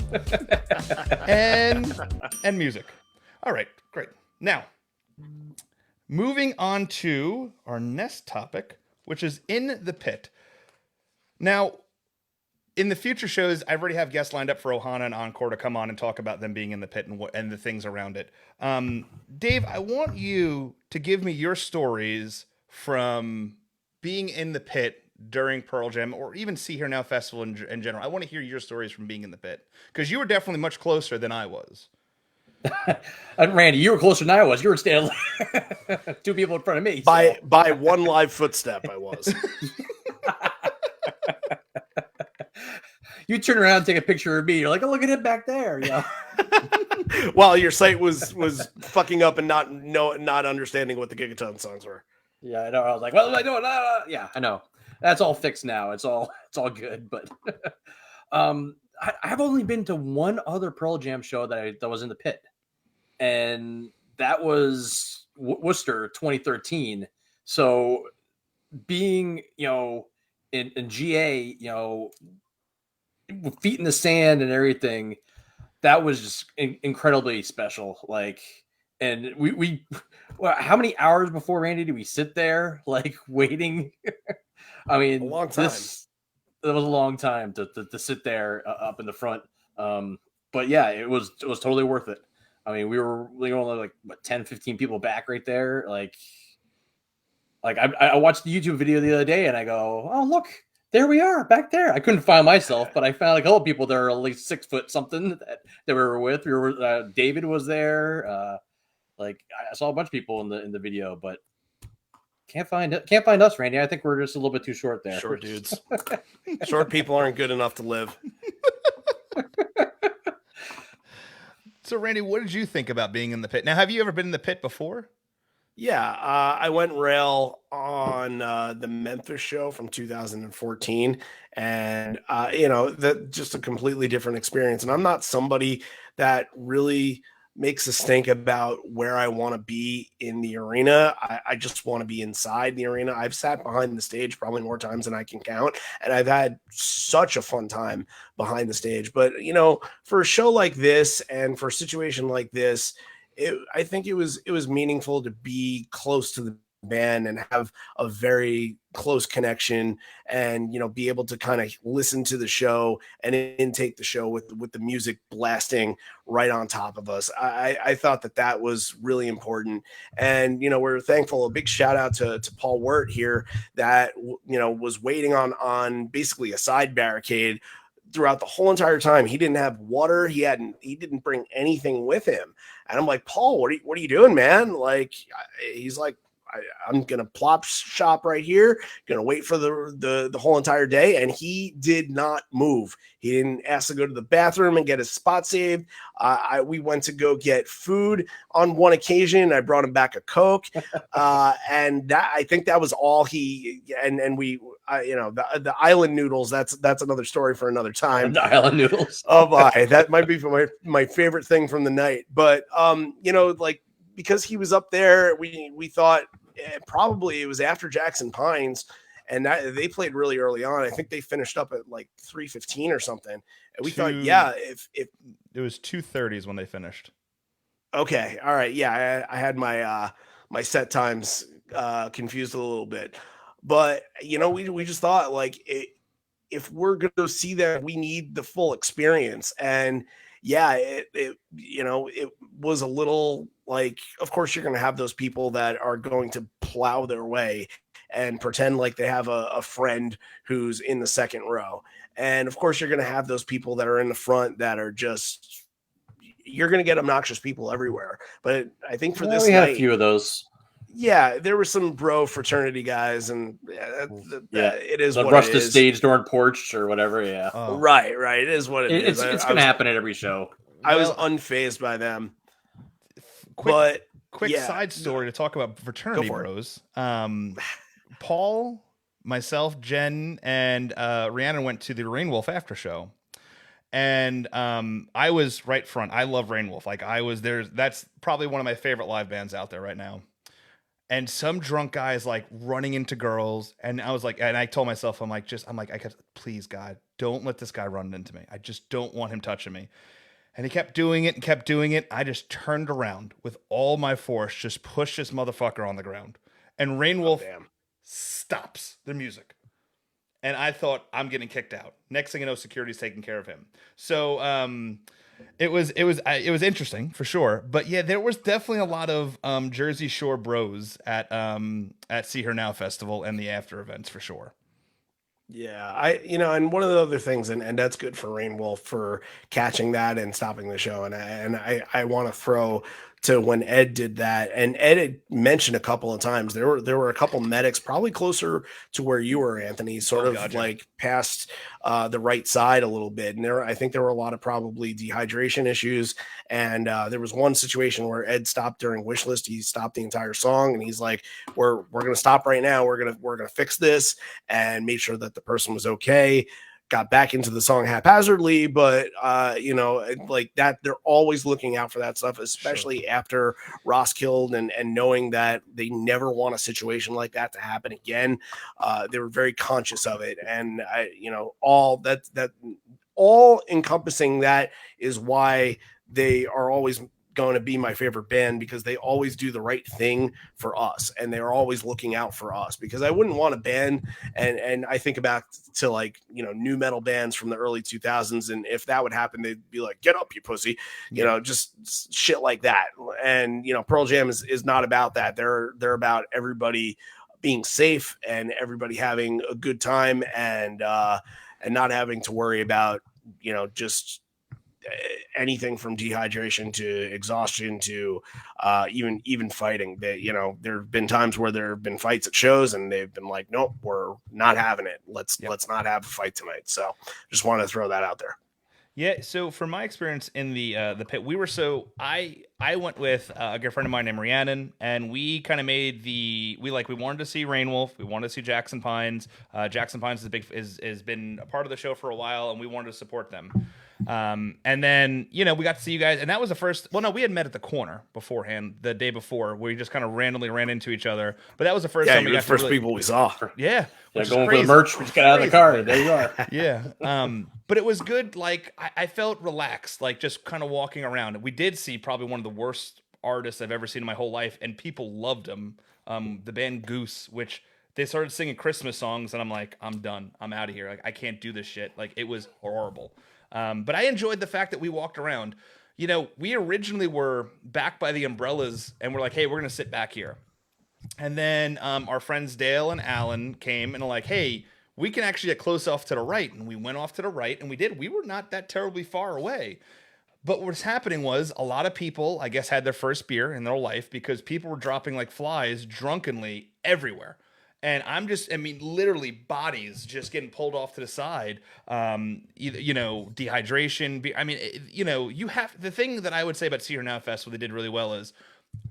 and music. All right, great. Now, moving on to our next topic, which is In the Pit. Now, in the future shows, I already have guests lined up for Ohana and Encore to come on and talk about them being in the pit and the things around it. Dave, I want you to give me your stories from being in the pit during Pearl Jam, or even See Here Now Festival in general. I want to hear your stories from being in the pit, because you were definitely much closer than I was. Randy, you were closer than I was. You were standing two people in front of me. By one live footstep, I was. You turn around and take a picture of me. You're like, oh, look at it back there. Yeah. Well, your site was fucking up and not understanding what the Gigaton songs were. Yeah, I know. I was like, well, I know. Yeah, I know. That's all fixed now. It's all good. But I've only been to one other Pearl Jam show that was in the pit, and that was Worcester 2013. So being, in GA, with feet in the sand and everything, that was just incredibly special. Like, and we how many hours before, Randy, did we sit there like waiting? I mean, a long time. It was a long time to sit there up in the front. But yeah, it was totally worth it. I mean, we were only like 10, 15 people back right there. Like I watched the YouTube video the other day and I go, oh, look, there we are back there. I couldn't find myself, but I found like a couple people that are at least 6 foot something that we were with. David was there. I saw a bunch of people in the video, but can't find us, Randy. I think we're just a little bit too short there. Short dudes. Short people aren't good enough to live. So, Randy, what did you think about being in the pit? Now, have you ever been in the pit before? Yeah, I went rail on the Memphis show from 2014, and that just a completely different experience. And I'm not somebody that really makes us think about where I want to be in the arena. I just want to be inside the arena. I've sat behind the stage probably more times than I can count, and I've had such a fun time behind the stage. But for a show like this and for a situation like this, I think it was meaningful to be close to the band and have a very close connection, and be able to kind of listen to the show and intake the show with the music blasting right on top of us. I thought that was really important, and we're thankful. A big shout out to Paul Wirt here that was waiting on basically a side barricade throughout the whole entire time. He didn't have water. He didn't bring anything with him. And I'm like, Paul, what are you doing, man? Like, he's like, I'm going to plop shop right here. Going to wait for the whole entire day. And he did not move. He didn't ask to go to the bathroom and get his spot saved. We went to go get food on one occasion. I brought him back a Coke. And I think that was all he, and we, the island noodles, that's another story for another time. The island noodles. Oh my, that might be my favorite thing from the night. But, because he was up there, we thought probably it was after Jackson Pines, and they played really early on. I think they finished up at like 3:15 or something. And we thought, yeah, if 2:30 when they finished. Okay, all right, yeah, I had my set times confused a little bit, but we just thought like if we're going to see that, we need the full experience. And yeah, it was a little like, of course, you're going to have those people that are going to plow their way and pretend like they have a friend who's in the second row. And of course, you're going to have those people that are in the front that are just, you're going to get obnoxious people everywhere. But I think for this we had night, a few of those. yeah, there were some bro fraternity guys, and it is the what rush it the is. stage door and porch or whatever. Yeah, right. It is what it is. It's going to happen at every show. I was unfazed by them. Quick yeah, side story to talk about fraternity Go for it. bros. Paul, myself, Jen, and Rhiannon went to the Rainwolf after show. And I was right front. I love Rainwolf. Like I was there. That's probably one of my favorite live bands out there right now. And some drunk guy is like running into girls. And I was like, and I told myself, please God, don't let this guy run into me. I just don't want him touching me. And he kept doing it and kept doing it. I just turned around with all my force, just pushed this motherfucker on the ground. And Rainwolf stops the music. And I thought, I'm getting kicked out. Next thing you know, security's taking care of him. So it was interesting for sure. But yeah, there was definitely a lot of Jersey Shore bros at See Her Now Festival and the after events for sure. Yeah, and one of the other things, and that's good for Rainwolf for catching that and stopping the show. And I want to throw to when Ed did that, and Ed had mentioned a couple of times there were a couple medics probably closer to where you were, Anthony, sort of gotcha. like past the right side a little bit, and I think there were a lot of probably dehydration issues, and there was one situation where Ed stopped during wish list. He stopped the entire song, and he's like, "We're gonna stop right now. We're gonna fix this and make sure that the person was okay." Got back into the song haphazardly, but like that, they're always looking out for that stuff, especially after Ross killed and knowing that they never want a situation like that to happen again. They were very conscious of it, and all encompassing that is why they are always going to be my favorite band, because they always do the right thing for us and they're always looking out for us. Because I wouldn't want a band, and I think about to like new metal bands from the early 2000s, and if that would happen, they'd be like, "Get up, you pussy," just shit like that. And Pearl Jam is not about that. They're about everybody being safe and everybody having a good time, and not having to worry about just anything from dehydration to exhaustion to even fighting. That there have been times where there have been fights at shows and they've been like, "Nope, we're not having it. Let's not have a fight tonight." So just want to throw that out there. Yeah, so from my experience in the pit, I went with a good friend of mine named Rhiannon, and we kind of made we wanted to see Rainwolf, we wanted to see Jackson Pines. Jackson Pines has been a part of the show for a while, and we wanted to support them. And then we got to see you guys, and that was the first. Well, no, we had met at the corner beforehand the day before, where we just kind of randomly ran into each other. But that was the first time we got the first people we saw. Yeah, going for the merch. We just got out of the car. There you are. Yeah. But it was good. Like I felt relaxed, like just kind of walking around. We did see probably one of the worst artists I've ever seen in my whole life, and people loved him. The band Goose, which they started singing Christmas songs, and I'm like, I'm done. I'm out of here. Like I can't do this shit. Like it was horrible. But I enjoyed the fact that we walked around. We originally were back by the umbrellas, and we're like, hey, we're gonna sit back here. And then our friends Dale and Alan came and are like, hey, we can actually get close off to the right. And we went off to the right, and we did. We were not that terribly far away. But what's happening was a lot of people, I guess, had their first beer in their life, because people were dropping like flies drunkenly everywhere. And literally bodies just getting pulled off to the side. Dehydration. You have, the thing that I would say about See Her Now Fest, what they did really well is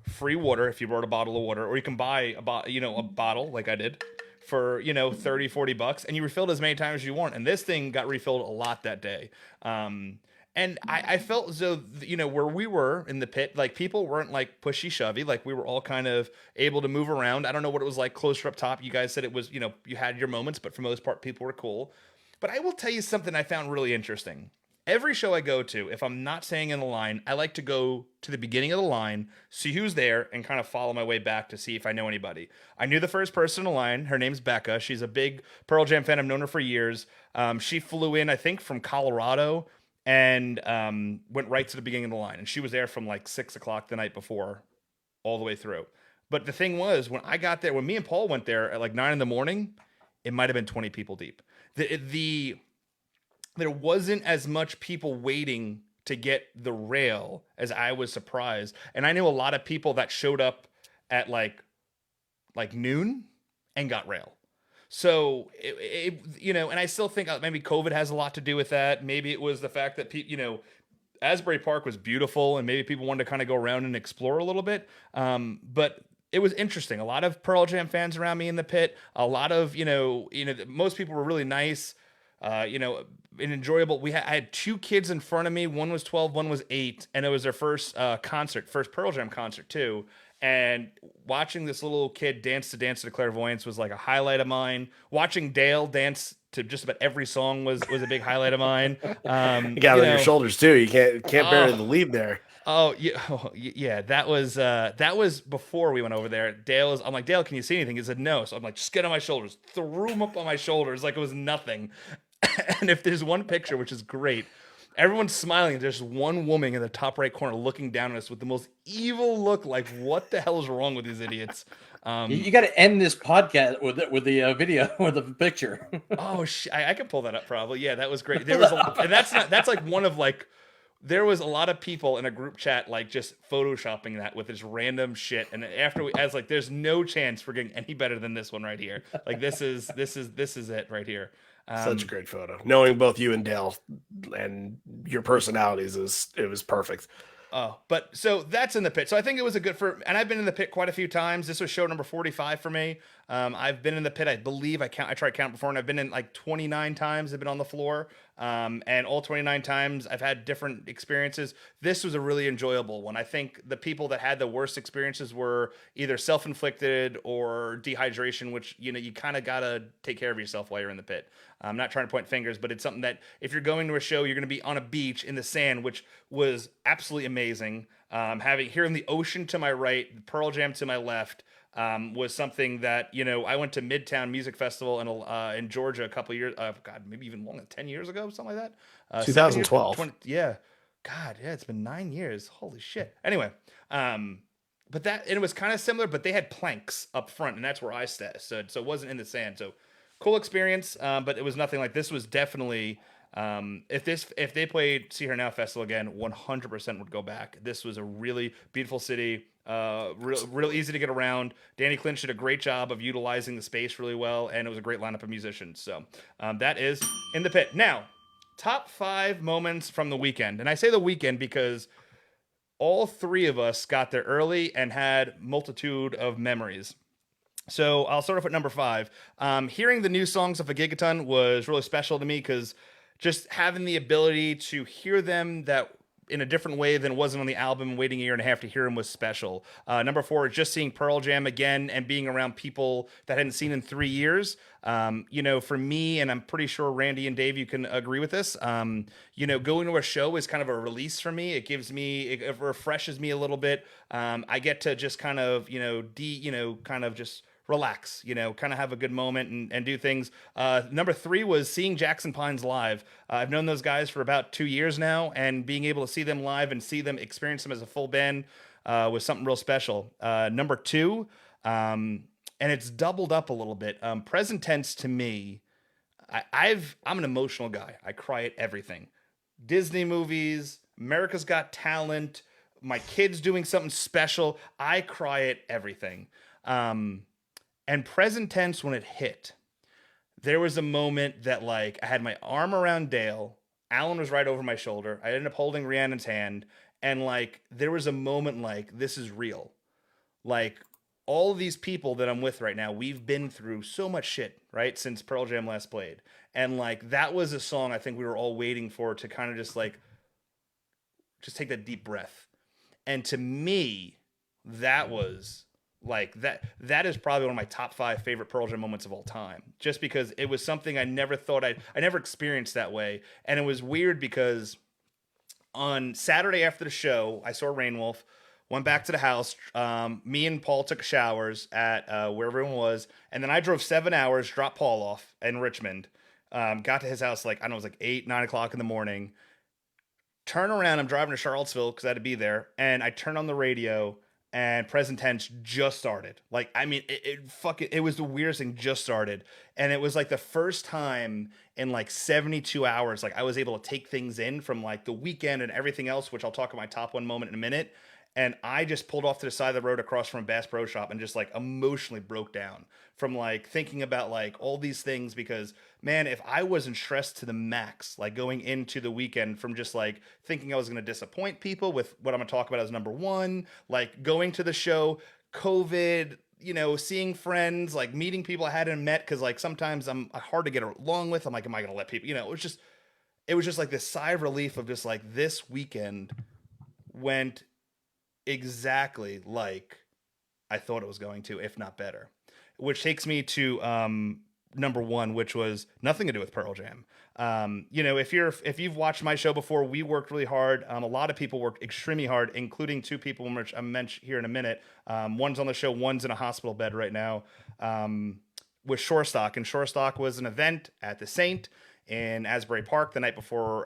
free water if you brought a bottle of water, or you can buy a bottle like I did for, $30-$40, and you refill it as many times as you want. And this thing got refilled a lot that day. And I felt as though, where we were in the pit, like people weren't like pushy shovey. Like we were all kind of able to move around. I don't know what it was like closer up top. You guys said it was, you had your moments, but for the most part, people were cool. But I will tell you something I found really interesting. every show I go to, if I'm not staying in the line, I like to go to the beginning of the line, see who's there, and kind of follow my way back to see if I know anybody. I knew the first person in the line. Her name's Becca. She's a big Pearl Jam fan. I've known her for years. She flew in, I think, from Colorado and went right to the beginning of the line. And she was there from like 6 o'clock the night before, all the way through. But the thing was, when I got there, when me and Paul went there at like 9 in the morning, it might have been 20 people deep. There wasn't as much people waiting to get the rail as I was surprised. And I knew a lot of people that showed up at like noon and got rail. So and I still think maybe COVID has a lot to do with that. Maybe it was the fact that Asbury Park was beautiful and maybe people wanted to kind of go around and explore a little bit. But it was interesting. A lot of Pearl Jam fans around me in the pit. A lot of most people were really nice. And enjoyable. I had two kids in front of me. One was 12, one was 8, and it was their first first Pearl Jam concert too. And watching this little kid dance to Dance to the Clairvoyants was like a highlight of mine. Watching Dale dance to just about every song was a big highlight of mine. You got it on your shoulders too. You can't bury the lead there. Oh yeah, that was before we went over there. I'm like, Dale, can you see anything? He said no. So I'm like, just get on my shoulders. Threw him up on my shoulders like it was nothing. And if there's one picture, which is great, everyone's smiling. There's one woman in the top right corner looking down at us with the most evil look, like, what the hell is wrong with these idiots? You got to end this podcast with the video or the picture. Oh, I can pull that up probably. Yeah, that was great. There was and that's like one of like. There was a lot of people in a group chat like just photoshopping that with this random shit, and after I was like, "There's no chance we're getting any better than this one right here. Like this is it right here." Such a great photo. Knowing both you and Dale and your personalities it was perfect. Oh, but so that's in the pit. So I think it was and I've been in the pit quite a few times. This was show number 45 for me. I've been in the pit, I believe I tried to count before, and I've been in like 29 times. I've been on the floor. And all 29 times I've had different experiences. This was a really enjoyable one. I think the people that had the worst experiences were either self-inflicted or dehydration, which, you kind of got to take care of yourself while you're in the pit. I'm not trying to point fingers, but it's something that if you're going to a show, you're going to be on a beach in the sand, which was absolutely amazing. Hearing the ocean to my right, Pearl Jam to my left, was something that, I went to Midtown Music Festival in Georgia a couple of years, maybe even longer, 10 years ago, something like that. 2012. Yeah. God, yeah, it's been 9 years. Holy shit. Anyway, but it was kind of similar, but they had planks up front, and that's where I stood. So it wasn't in the sand. So cool experience, but it was nothing like this. Was definitely if they played See Her Now Festival again, 100% would go back. This was a really beautiful city, real easy to get around. Danny Clinch did a great job of utilizing the space really well, and it was a great lineup of musicians. So that is in the pit. Now, top 5 moments from the weekend, and I say the weekend because all 3 of us got there early and had multitude of memories. So I'll start off at number 5. Hearing the new songs of a Gigaton was really special to me because just having the ability to hear them that in a different way than wasn't on the album, waiting a year and a half to hear them was special. Number 4 is just seeing Pearl Jam again and being around people that I hadn't seen in 3 years. For me, and I'm pretty sure Randy and Dave, you can agree with this. Going to a show is kind of a release for me. It refreshes me a little bit. I get to just kind of, just relax, kind of have a good moment and do things. Number 3 was seeing Jackson Pines live. I've known those guys for about 2 years now, and being able to see them live and see them experience them as a full band was something real special. Number 2, and it's doubled up a little bit. Present tense to me, I'm an emotional guy. I cry at everything. Disney movies, America's Got Talent, my kids doing something special. I cry at everything. And Present Tense, when it hit, there was a moment that I had my arm around Dale. Alan was right over my shoulder. I ended up holding Rhiannon's hand. And there was a moment this is real. All of these people that I'm with right now, we've been through so much shit, right? Since Pearl Jam last played. And that was a song I think we were all waiting for to kind of just take that deep breath. And to me, that was Like that is probably one of my top 5 favorite Pearl Jam moments of all time. Just because it was something I never thought I never experienced that way. And it was weird because on Saturday after the show, I saw Rainwolf, went back to the house. Me and Paul took showers at where everyone was, and then I drove 7 hours, dropped Paul off in Richmond. Got to his house like I don't know, it was like 8, 9 o'clock in the morning. Turn around, I'm driving to Charlottesville because I had to be there, and I turn on the radio, and Present Tense just started. Like, I mean, it was the weirdest thing, just started. And it was like the first time in like 72 hours, like I was able to take things in from like the weekend and everything else, which I'll talk about my top one moment in a minute. And I just pulled off to the side of the road across from a Bass Pro Shop and just like emotionally broke down from like thinking about like all these things because man, if I wasn't stressed to the max, like going into the weekend from just like thinking I was going to disappoint people with what I'm going to talk about as number one, like going to the show, COVID, you know, seeing friends, like meeting people I hadn't met. Cause like sometimes I'm hard to get along with. I'm like, am I going to let people, you know, it was just like this sigh of relief of just like this weekend went exactly like I thought it was going to, if not better. Which takes me to number one, which was nothing to do with Pearl Jam. You know, if you've watched my show before, we worked really hard. A lot of people worked extremely hard, including 2 people, which I'm mention here in a minute. One's on the show, one's in a hospital bed right now. With Shorestock, and Shorestock was an event at the Saint in Asbury Park the night before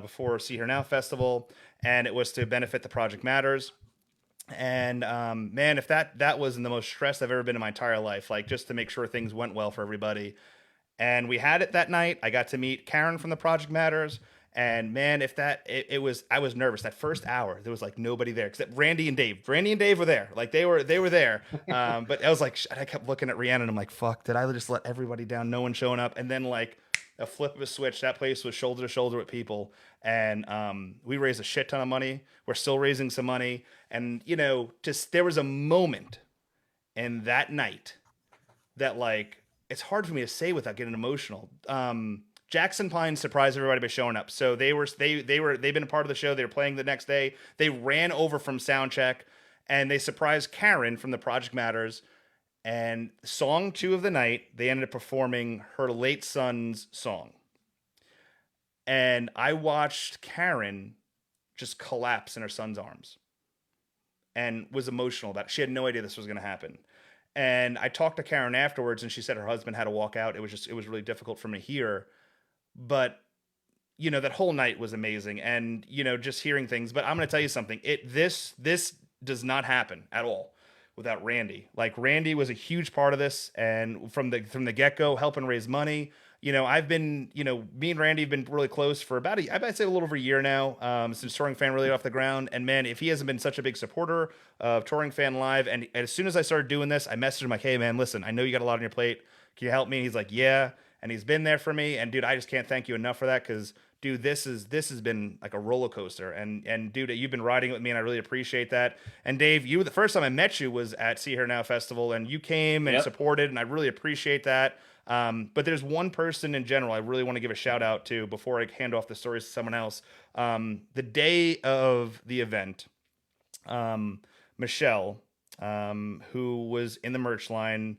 before See Her Now festival, and it was to benefit the Project Matters. And man, if that wasn't the most stressed I've ever been in my entire life, like just to make sure things went well for everybody. And we had it that night. I got to meet Karen from the Project Matters. And man, if it was, I was nervous that first hour. There was like nobody there except Randy and Dave. Randy and Dave were there, like they were there. But I was like, I kept looking at Rhiannon. And I'm like, fuck, did I just let everybody down? No one showing up. And then like a flip of a switch, that place was shoulder to shoulder with people. And we raised a shit ton of money. We're still raising some money. And you know, just there was a moment in that night that like it's hard for me to say without getting emotional. Jackson Pine surprised everybody by showing up. So they've been a part of the show. They were playing the next day. They ran over from soundcheck and they surprised Karen from the Project Matters. And song 2 of the night, they ended up performing her late son's song. And I watched Karen just collapse in her son's arms and was emotional about it. She had no idea this was going to happen. And I talked to Karen afterwards and she said her husband had to walk out. It was really difficult for me to hear. But, you know, that whole night was amazing. And, you know, just hearing things. But I'm going to tell you something. This does not happen at all without Randy. Like, Randy was a huge part of this. And from the get-go, helping raise money. You know, I've been, you know, me and Randy have been really close for I'd say a little over a year now, since Touring Fan really off the ground. And man, if he hasn't been such a big supporter of Touring Fan Live, and as soon as I started doing this, I messaged him like, hey man, listen, I know you got a lot on your plate. Can you help me? And he's like, yeah. And he's been there for me. And dude, I just can't thank you enough for that. Cause dude, this has been like a roller coaster. And dude, you've been riding it with me and I really appreciate that. And Dave, the first time I met you was at See Her Now Festival and you came and supported, and I really appreciate that. But there's one person in general I really want to give a shout out to before I hand off the stories to someone else. The day of the event, Michelle, who was in the merch line,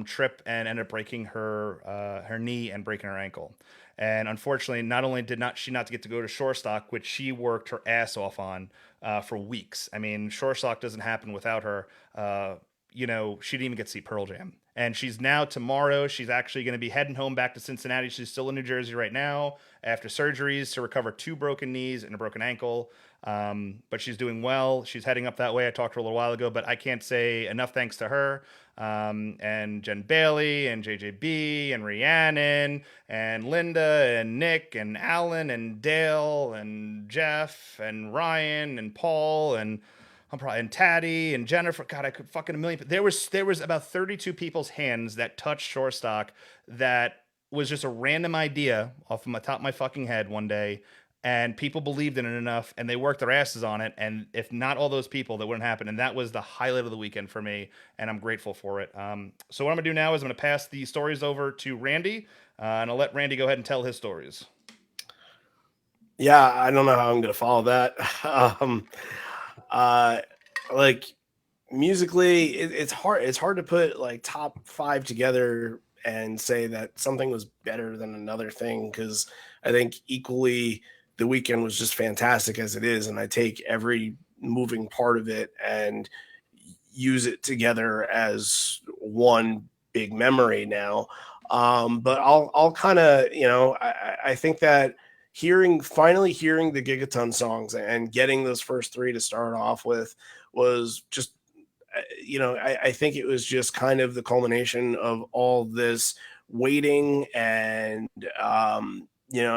tripped and ended up breaking her knee and breaking her ankle. And unfortunately, not only did she not get to go to Shorestock, which she worked her ass off on for weeks. I mean, Shorestock doesn't happen without her. You know, she didn't even get to see Pearl Jam. And she's now tomorrow, she's actually going to be heading home back to Cincinnati. She's still in New Jersey right now after surgeries to recover 2 broken knees and a broken ankle. But she's doing well. She's heading up that way. I talked to her a little while ago, but I can't say enough thanks to her. And Jen Bailey and JJB and Rhiannon and Linda and Nick and Alan and Dale and Jeff and Ryan and Paul and Taddy and Jennifer. God, I could fucking a million. There was about 32 people's hands that touched Shorestock. That was just a random idea off of the top of my fucking head one day. And people believed in it enough and they worked their asses on it. And if not all those people, that wouldn't happen. And that was the highlight of the weekend for me. And I'm grateful for it. So what I'm going to do now is I'm going to pass the stories over to Randy. And I'll let Randy go ahead and tell his stories. Yeah, I don't know how I'm going to follow that. Like musically, it's hard to put like top five together and say that something was better than another thing, because I think equally the weekend was just fantastic as it is, and I take every moving part of it and use it together as one big memory now. But I'll kind of, I think that finally hearing the Gigaton songs and getting those first three to start off with was just, I think it was just kind of the culmination of all this waiting and,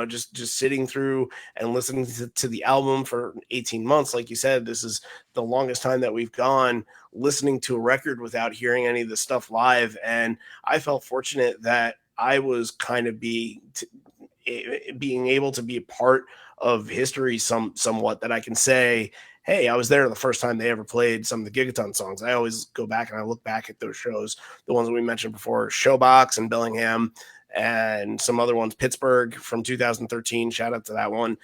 just sitting through and listening to the album for 18 months. Like you said, this is the longest time that we've gone listening to a record without hearing any of the stuff live. And I felt fortunate that I was kind of being able to be a part of history somewhat, that I can say, hey, I was there the first time they ever played some of the Gigaton songs. I always go back and I look back at those shows, the ones that we mentioned before, Showbox and Bellingham, and some other ones, Pittsburgh from 2013. Shout out to that one,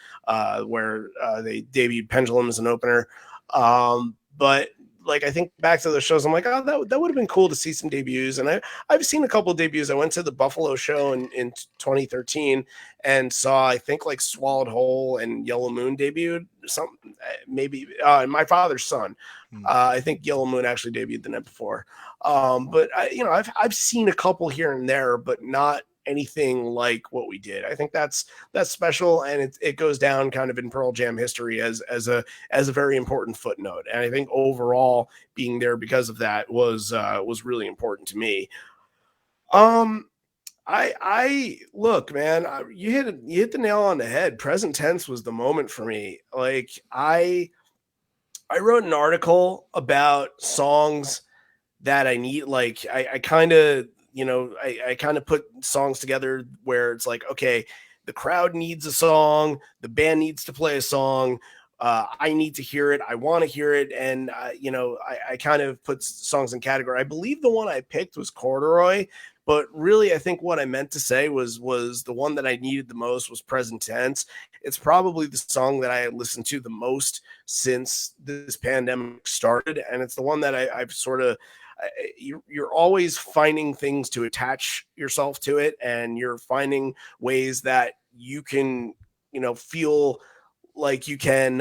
where they debuted Pendulum as an opener. But like, I think back to those shows, I'm like, oh, that would have been cool to see some debuts. And I've seen a couple of debuts. I went to the Buffalo show in 2013 and saw, I think, like Swallowed Whole and Yellow Moon debuted. Maybe My Father's Son. I think Yellow Moon actually debuted the night before. But I've seen a couple here and there, but not anything like what we did. I think that's special, and it goes down kind of in Pearl Jam history as a very important footnote. And I think overall being there because of that was really important to me. I look, man, you hit the nail on the head. Present tense was the moment for me. Like, I wrote an article about songs that I need. Like, I kind of, I kind of put songs together where it's like, okay, the crowd needs a song, the band needs to play a song, I need to hear it, I want to hear it, and I kind of put songs in category. I believe the one I picked was Corduroy, but really I think what I meant to say was the one that I needed the most was Present Tense. It's probably the song that I listened to the most since this pandemic started, and it's the one that I've sort of, you're always finding things to attach yourself to it, and you're finding ways that you can, feel like you can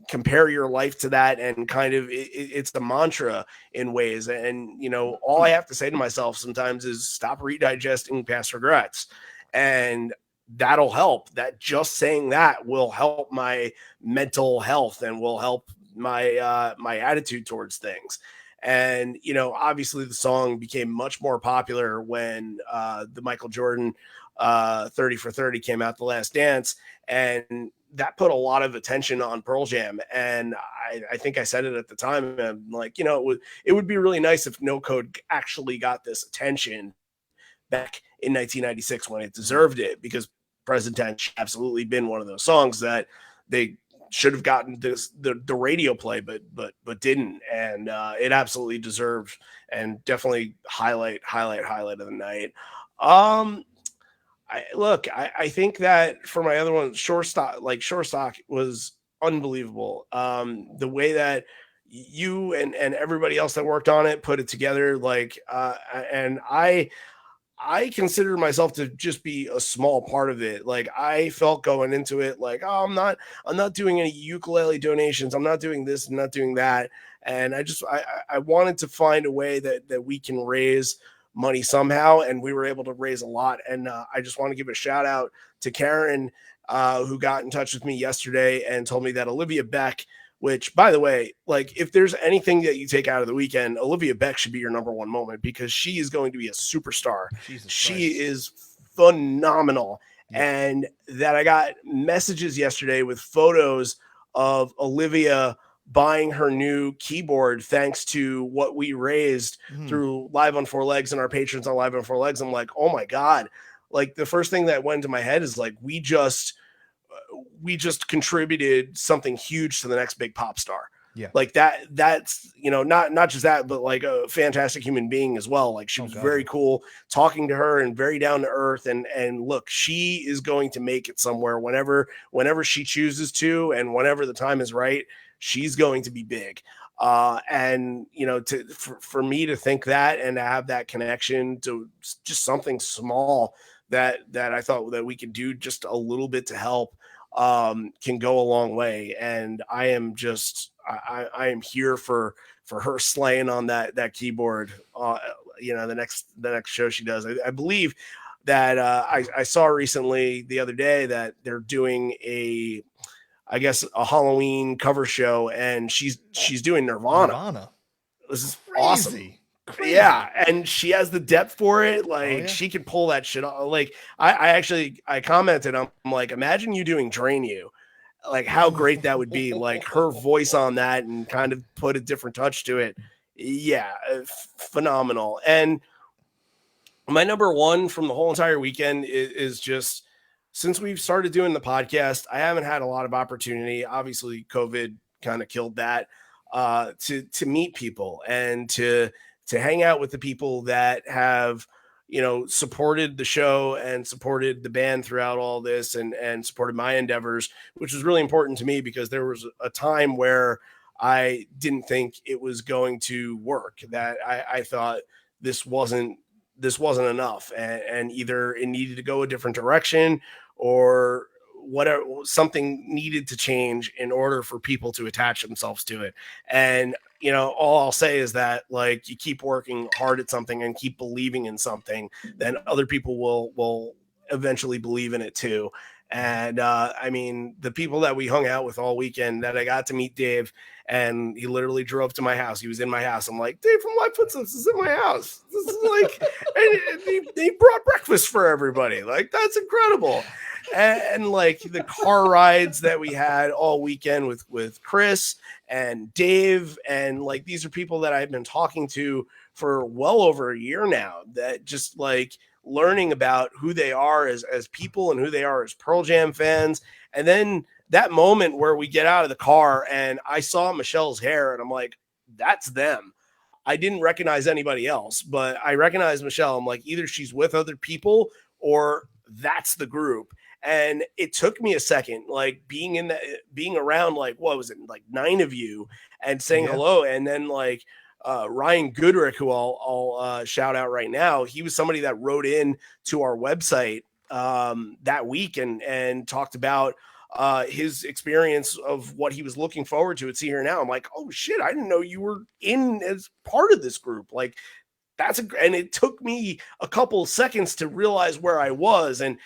compare your life to that, and kind of it's the mantra in ways. And all I have to say to myself sometimes is stop redigesting past regrets, and that'll help. That just saying that will help my mental health and will help my my attitude towards things. And, obviously the song became much more popular when the Michael Jordan 30 for 30 came out, The Last Dance, and that put a lot of attention on Pearl Jam. And I think I said it at the time. I'm like, it would be really nice if No Code actually got this attention back in 1996 when it deserved it, because Present Tense absolutely been one of those songs that they should have gotten the radio play, but didn't, and it absolutely deserved, and definitely highlight of the night. I think that for my other one, Shorestock was unbelievable. The way that you and everybody else that worked on it put it together, and I consider myself to just be a small part of it. Like, I felt going into it like, oh, I'm not doing any ukulele donations. I'm not doing this. I'm not doing that. And I wanted to find a way that we can raise money somehow. And we were able to raise a lot. And I just want to give a shout out to Karen, who got in touch with me yesterday and told me that Olivia Beck, which, by the way, like, if there's anything that you take out of the weekend, Olivia Beck should be your number one moment, because she is going to be a superstar. She is phenomenal. Yeah. And that I got messages yesterday with photos of Olivia buying her new keyboard thanks to what we raised through Live on Four Legs and our patrons on Live on Four Legs. I'm like, oh my God. Like, the first thing that went into my head is like, we just contributed something huge to the next big pop star. Yeah. Like that's, not just that, but like a fantastic human being as well. Like, she was very cool talking to her and very down to earth. And look, she is going to make it somewhere whenever she chooses to, and whenever the time is right, she's going to be big. And for me to think that and to have that connection to just something small that I thought that we could do just a little bit to help can go a long way. And I am just I am here for her slaying on that keyboard. The next show she does. I believe that I saw recently the other day that they're doing a Halloween cover show, and she's doing Nirvana. This is awesome. Crazy. Yeah, and she has the depth for it. Like, she can pull that shit off. Like, I commented, I'm like, imagine you doing Drain You. Like, how great that would be. Like, her voice on that and kind of put a different touch to it. Yeah, phenomenal. And my number one from the whole entire weekend is just, since we've started doing the podcast, I haven't had a lot of opportunity. Obviously, COVID kind of killed that, to meet people and to hang out with the people that have, supported the show and supported the band throughout all this and supported my endeavors, which was really important to me because there was a time where I didn't think it was going to work, that I thought this wasn't enough, and either it needed to go a different direction or whatever, something needed to change in order for people to attach themselves to it. And all I'll say is that, like, you keep working hard at something and keep believing in something, then other people will eventually believe in it too. And the people that we hung out with all weekend, that I got to meet Dave, and he literally drove to my house. He was in my house. I'm like, Dave from Live Footsteps is in my house. This is like, and he brought breakfast for everybody. Like, that's incredible. And like the car rides that we had all weekend with Chris and Dave, and like, these are people that I've been talking to for well over a year now, that just like learning about who they are as people and who they are as Pearl Jam fans. And then that moment where we get out of the car and I saw Michelle's hair and I'm like, that's them. I didn't recognize anybody else, but I recognized Michelle. I'm like, either she's with other people or that's the group. And it took me a second, like being around, like, what was it? Like 9 of you and saying hello. And then like, Ryan Goodrick, who I'll shout out right now. He was somebody that wrote in to our website that week and talked about his experience of what he was looking forward to at See Here Now. I'm like, oh shit, I didn't know you were in as part of this group. Like, and it took me a couple of seconds to realize where I was, and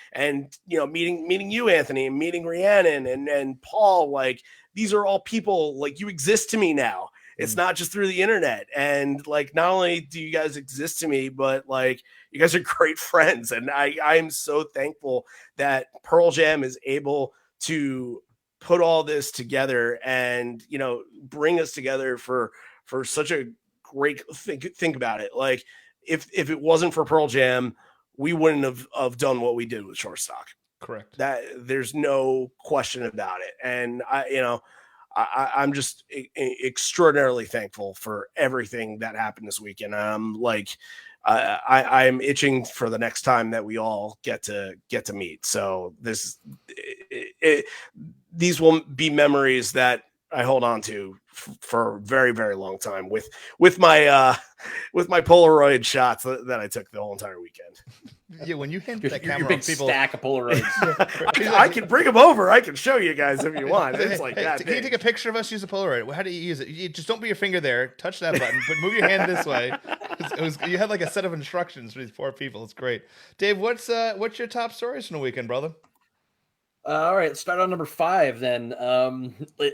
meeting you, Anthony, and meeting Rhiannon and Paul. Like, these are all people, like, you exist to me now. It's not just through the internet. And like, not only do you guys exist to me, but like, you guys are great friends. And I'm so thankful that Pearl Jam is able to put all this together and, bring us together for such a great think about it. Like, if it wasn't for Pearl Jam, we wouldn't have done what we did with Shortstock. Correct. That there's no question about it. And I'm just extraordinarily thankful for everything that happened this weekend. I'm itching for the next time that we all get to meet. So these will be memories that I hold on to for a very, very long time with my Polaroid shots that I took the whole entire weekend. Yeah, when you hand that camera, your big people stack of Polaroids. I can bring them over. I can show you guys if you want. It's like that. Can you take a picture of us? Use a Polaroid. How do you use it? You just don't put your finger there. Touch that button, but move your hand this way. You had like a set of instructions for these poor people. It's great. Dave, what's your top stories from the weekend, brother? All right, let's start on number 5 then.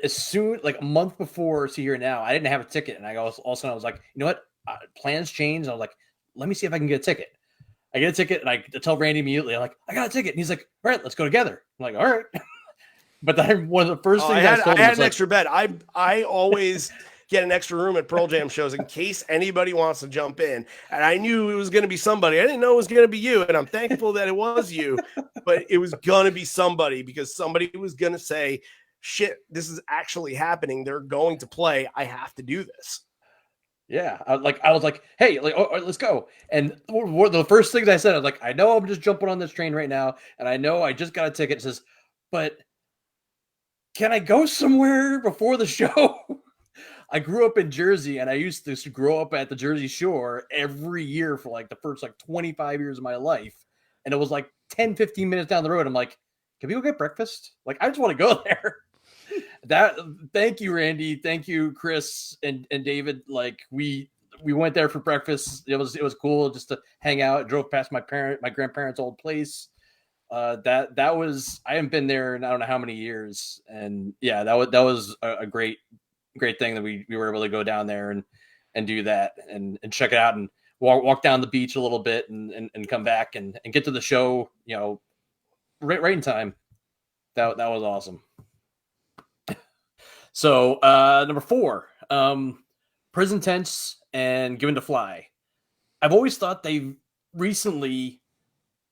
As soon, like a month before See Here Now, I didn't have a ticket, and I was like, you know what? Plans changed. And I was like, let me see if I can get a ticket. I get a ticket, and I tell Randy immediately, I'm like, I got a ticket, and he's like, all right, let's go together. I'm like, all right. But then one of the first things I had an extra bed. I always get an extra room at Pearl Jam shows in case anybody wants to jump in. And I knew it was going to be somebody. I didn't know it was going to be you. And I'm thankful that it was you, but it was going to be somebody, because somebody was going to say, shit, this is actually happening. They're going to play. I have to do this. Yeah. I was like, hey, like, oh, let's go. And one of the first things I said, I was like, I know I'm just jumping on this train right now. And I know I just got a ticket. It says, but can I go somewhere before the show? I grew up in Jersey, and I used to grow up at the Jersey Shore every year for like the first like 25 years of my life. And it was like 10, 15 minutes down the road. I'm like, can we go get breakfast? Like, I just want to go there. Thank you, Randy. Thank you, Chris and David. Like, we went there for breakfast. It was cool just to hang out. Drove past my grandparents' old place. That was, I haven't been there in I don't know how many years. And yeah, that was a great thing that we were able to go down there and do that and check it out and walk down the beach a little bit and come back and get to the show, you know, right in time. That was awesome. So number 4, Prison Tense and Given to Fly. I've always thought they've recently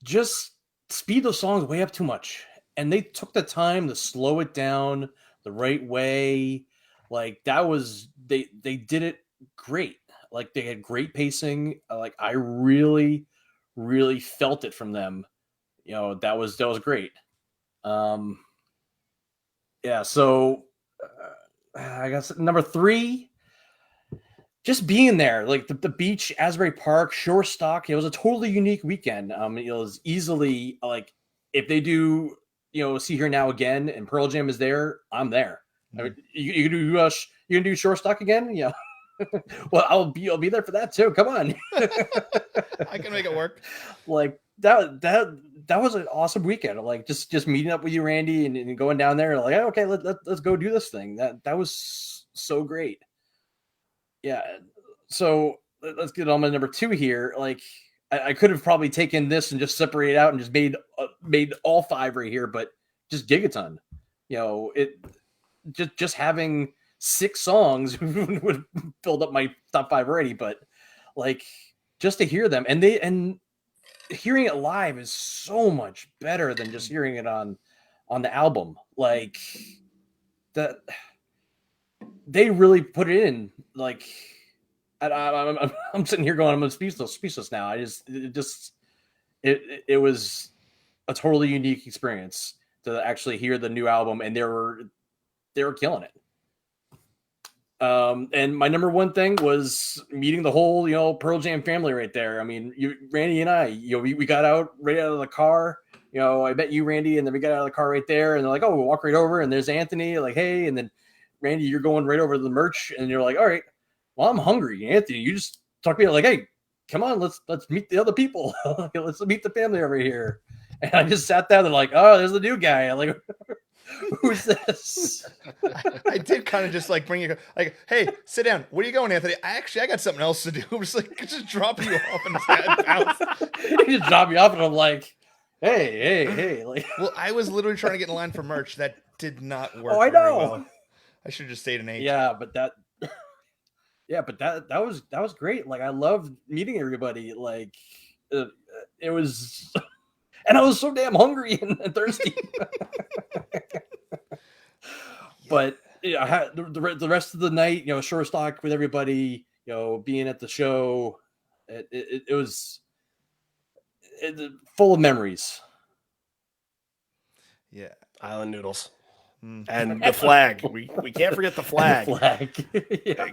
just speed those songs way up too much, and they took the time to slow it down the right way. Like, that was they did it great. Like, they had great pacing. Like, I really felt it from them. You know, that was great. Yeah, so I guess number 3, just being there, like the beach, Asbury Park, shore stock. It was a totally unique weekend. It was easily like, if they do, you know, See Here Now again and Pearl Jam is there, I'm there. I mean, you can do shore stock again, yeah. Well, I'll be there for that too. Come on. I can make it work. Like, that was an awesome weekend. Like, just meeting up with you, Randy, and going down there. Like, okay, let's go do this thing. That was so great. Yeah. So let's get on to number 2 here. Like, I could have probably taken this and just separated out and just made all 5 right here, but just Gigaton. You know, it just having 6 songs would filled up my top 5 already. But like, just to hear them and hearing it live is so much better than just hearing it on the album. Like, that they really put it in. Like, I'm sitting here going, I'm speechless now. It was a totally unique experience to actually hear the new album, and they were killing it. And my number 1 thing was meeting the whole, you know, Pearl Jam family right there. I mean, Randy and I, you know, we got out right out of the car. You know, I met you, Randy, and then we got out of the car right there, and they're like, "Oh, we'll walk right over." And there's Anthony, like, "Hey," and then Randy, you're going right over to the merch, and you're like, "All right, well, I'm hungry." Anthony, you just talk to me like, "Hey, come on, let's meet the other people. Let's meet the family over here." And I just sat there. They're like, "Oh, there's the new guy." I'm like, who's this? I did kind of just like bring you, like, "Hey, sit down. Where are you going, Anthony?" I got something else to do. I'm just like, just drop you off in his dad's house. He just dropped me off, and I'm like, hey. Like, well, I was literally trying to get in line for merch. That did not work. Oh, I very know. well. I should have just stayed in H. Yeah, but that was great. Like, I loved meeting everybody. Like, it was, and I was so damn hungry and thirsty. But yeah, I had the rest of the night, you know, shore stock with everybody, you know, being at the show. It was full of memories. Yeah, Island noodles. And the flag. We can't forget the flag. The flag. Yeah.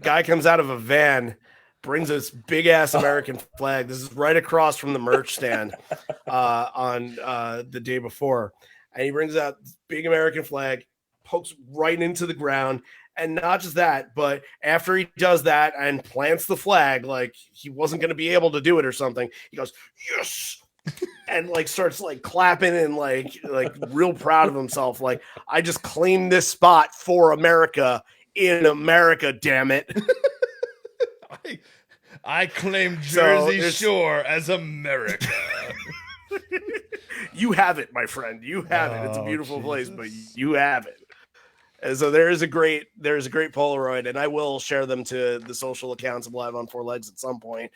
Guy comes out of a van, brings this big ass American flag. This is right across from the merch stand on the day before. And he brings out this big American flag, pokes right into the ground. And not just that, but after he does that and plants the flag, like he wasn't going to be able to do it or something, he goes, "Yes!" and like starts like clapping and like real proud of himself. Like, I just claimed this spot for America in America, damn it. I claim Jersey Shore as America. You have it, my friend. You have it. It's a beautiful place, but you have it. And so there's a great Polaroid, and I will share them to the social accounts of Live on Four Legs at some point.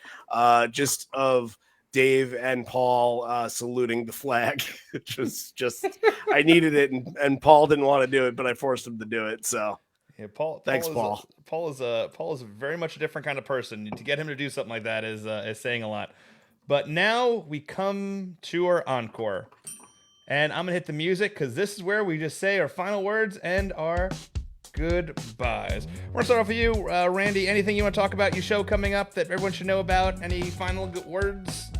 Just of Dave and Paul saluting the flag. just I needed it, and Paul didn't want to do it, but I forced him to do it. So yeah, Paul. Thanks, Paul. Paul is very much a different kind of person. To get him to do something like that is saying a lot. But now we come to our encore. And I'm going to hit the music because this is where we just say our final words and our goodbyes. We're going to start off with you, Randy. Anything you want to talk about? Your show coming up that everyone should know about? Any final good words?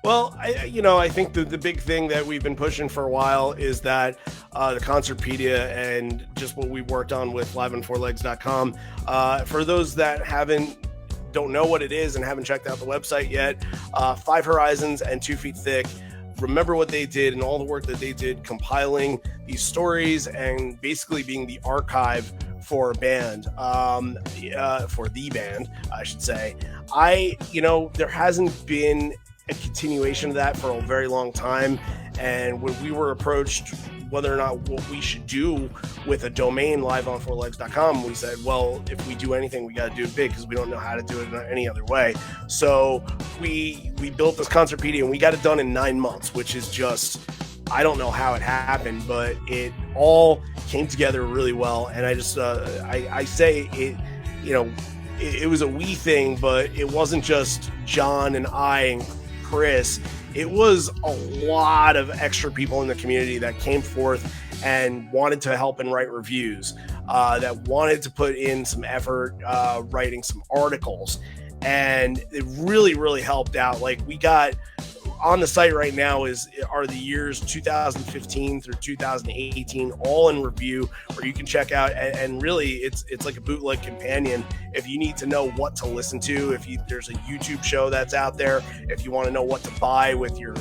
Well, I think the big thing that we've been pushing for a while is that the Concertpedia and just what we worked on with liveonfourlegs.com. For those that don't know what it is and haven't checked out the website yet, Five Horizons and 2 Feet Thick. Remember what they did and all the work that they did compiling these stories and basically being the archive for a band, for the band, I should say. There hasn't been a continuation of that for a very long time. And when we were approached whether or not what we should do with a domain, liveonfourlegs.com, we said, well, if we do anything, we got to do it big because we don't know how to do it any other way. So we built this Concertpedia and we got it done in 9 months, which is just, I don't know how it happened, but it all came together really well. And I just, I say it, it was a we thing, but it wasn't just John and I and Chris. It was a lot of extra people in the community that came forth and wanted to help and write reviews, that wanted to put in some effort writing some articles. And it really, really helped out. Like, we got on the site right now are the years 2015 through 2018 all in review, where you can check out, and really it's like a bootleg companion if you need to know what to listen to. There's a YouTube show that's out there, if you want to know what to buy with your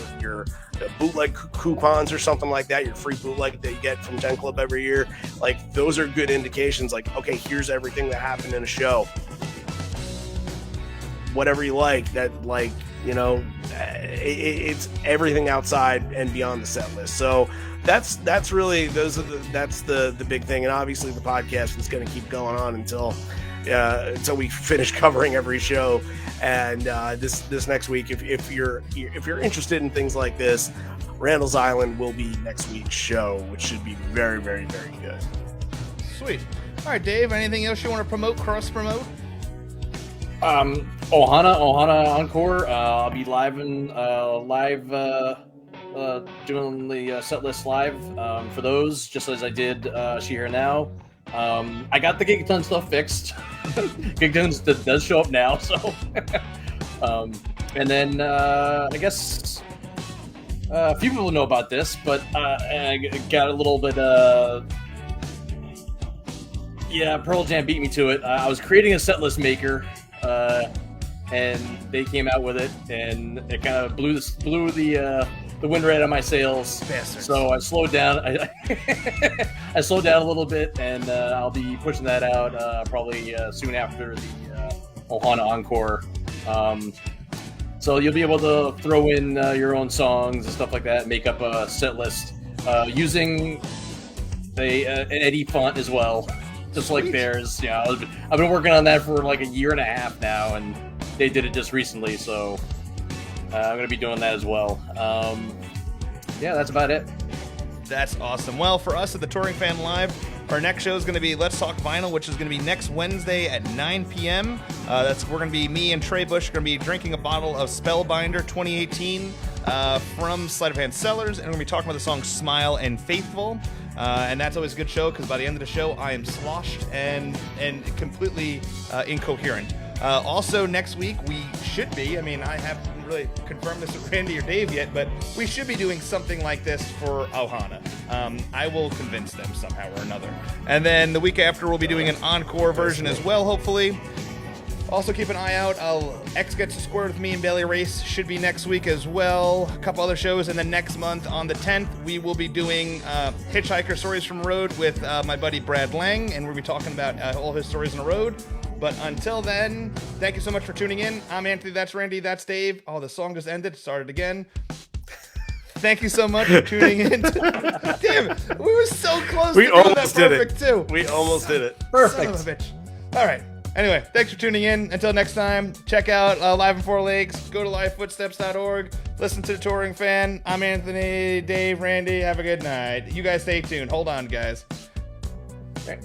bootleg coupons or something like that, your free bootleg that you get from 10 Club every year, like, those are good indications. Like, okay, here's everything that happened in a show, whatever you like, that, like, it's everything outside and beyond the set list. So that's really that's the big thing. And obviously the podcast is going to keep going on until we finish covering every show. And this next week, if you're interested in things like this, Randall's Island will be next week's show, which should be very, very, very good. Sweet. All right, Dave, anything else you want to promote, cross promote? Ohana Encore. I'll be doing the set list live for those, just as I did She Here Now. I got the Gigaton stuff fixed. Gigaton does show up now, so and then I guess a few people know about this, but I got a little bit Pearl Jam beat me to it. I was creating a set list maker, and they came out with it, and it kind of blew the wind right out of my sails. Bastards. So I slowed down. I slowed down a little bit, and I'll be pushing that out probably soon after the Ohana Encore. So you'll be able to throw in your own songs and stuff like that, make up a set list using an Eddie font as well. Just like theirs, I've been working on that for like a year and a half now, and they did it just recently, so I'm going to be doing that as well. That's about it. That's awesome. Well, for us at the Touring Fan Live, our next show is going to be Let's Talk Vinyl, which is going to be next Wednesday at 9 p.m. We're going to be, me and Trey Bush, going to be drinking a bottle of Spellbinder 2018 from Sleight of Hand Cellars, and we're going to be talking about the song Smile and Faithful. And that's always a good show, because by the end of the show, I am sloshed and completely incoherent. Also, next week, we should be, I haven't really confirmed this with Randy or Dave yet, but we should be doing something like this for Ohana. I will convince them somehow or another. And then the week after, we'll be doing an encore version as well, hopefully. Also, keep an eye out. X Gets to Square with Me and Bailey Race should be next week as well. A couple other shows. And then next month on the 10th, we will be doing Hitchhiker Stories from the Road with my buddy Brad Lang. And we'll be talking about all his stories on the road. But until then, thank you so much for tuning in. I'm Anthony. That's Randy. That's Dave. Oh, the song just ended. Started again. Thank you so much for tuning in. Damn it. We were so close to doing that perfect, too. We almost did it. Perfect. Son of a bitch. All right. Anyway, thanks for tuning in. Until next time, check out Live on Four Legs. Go to livefootsteps.org. Listen to the Touring Fan. I'm Anthony, Dave, Randy. Have a good night. You guys stay tuned. Hold on, guys. Okay.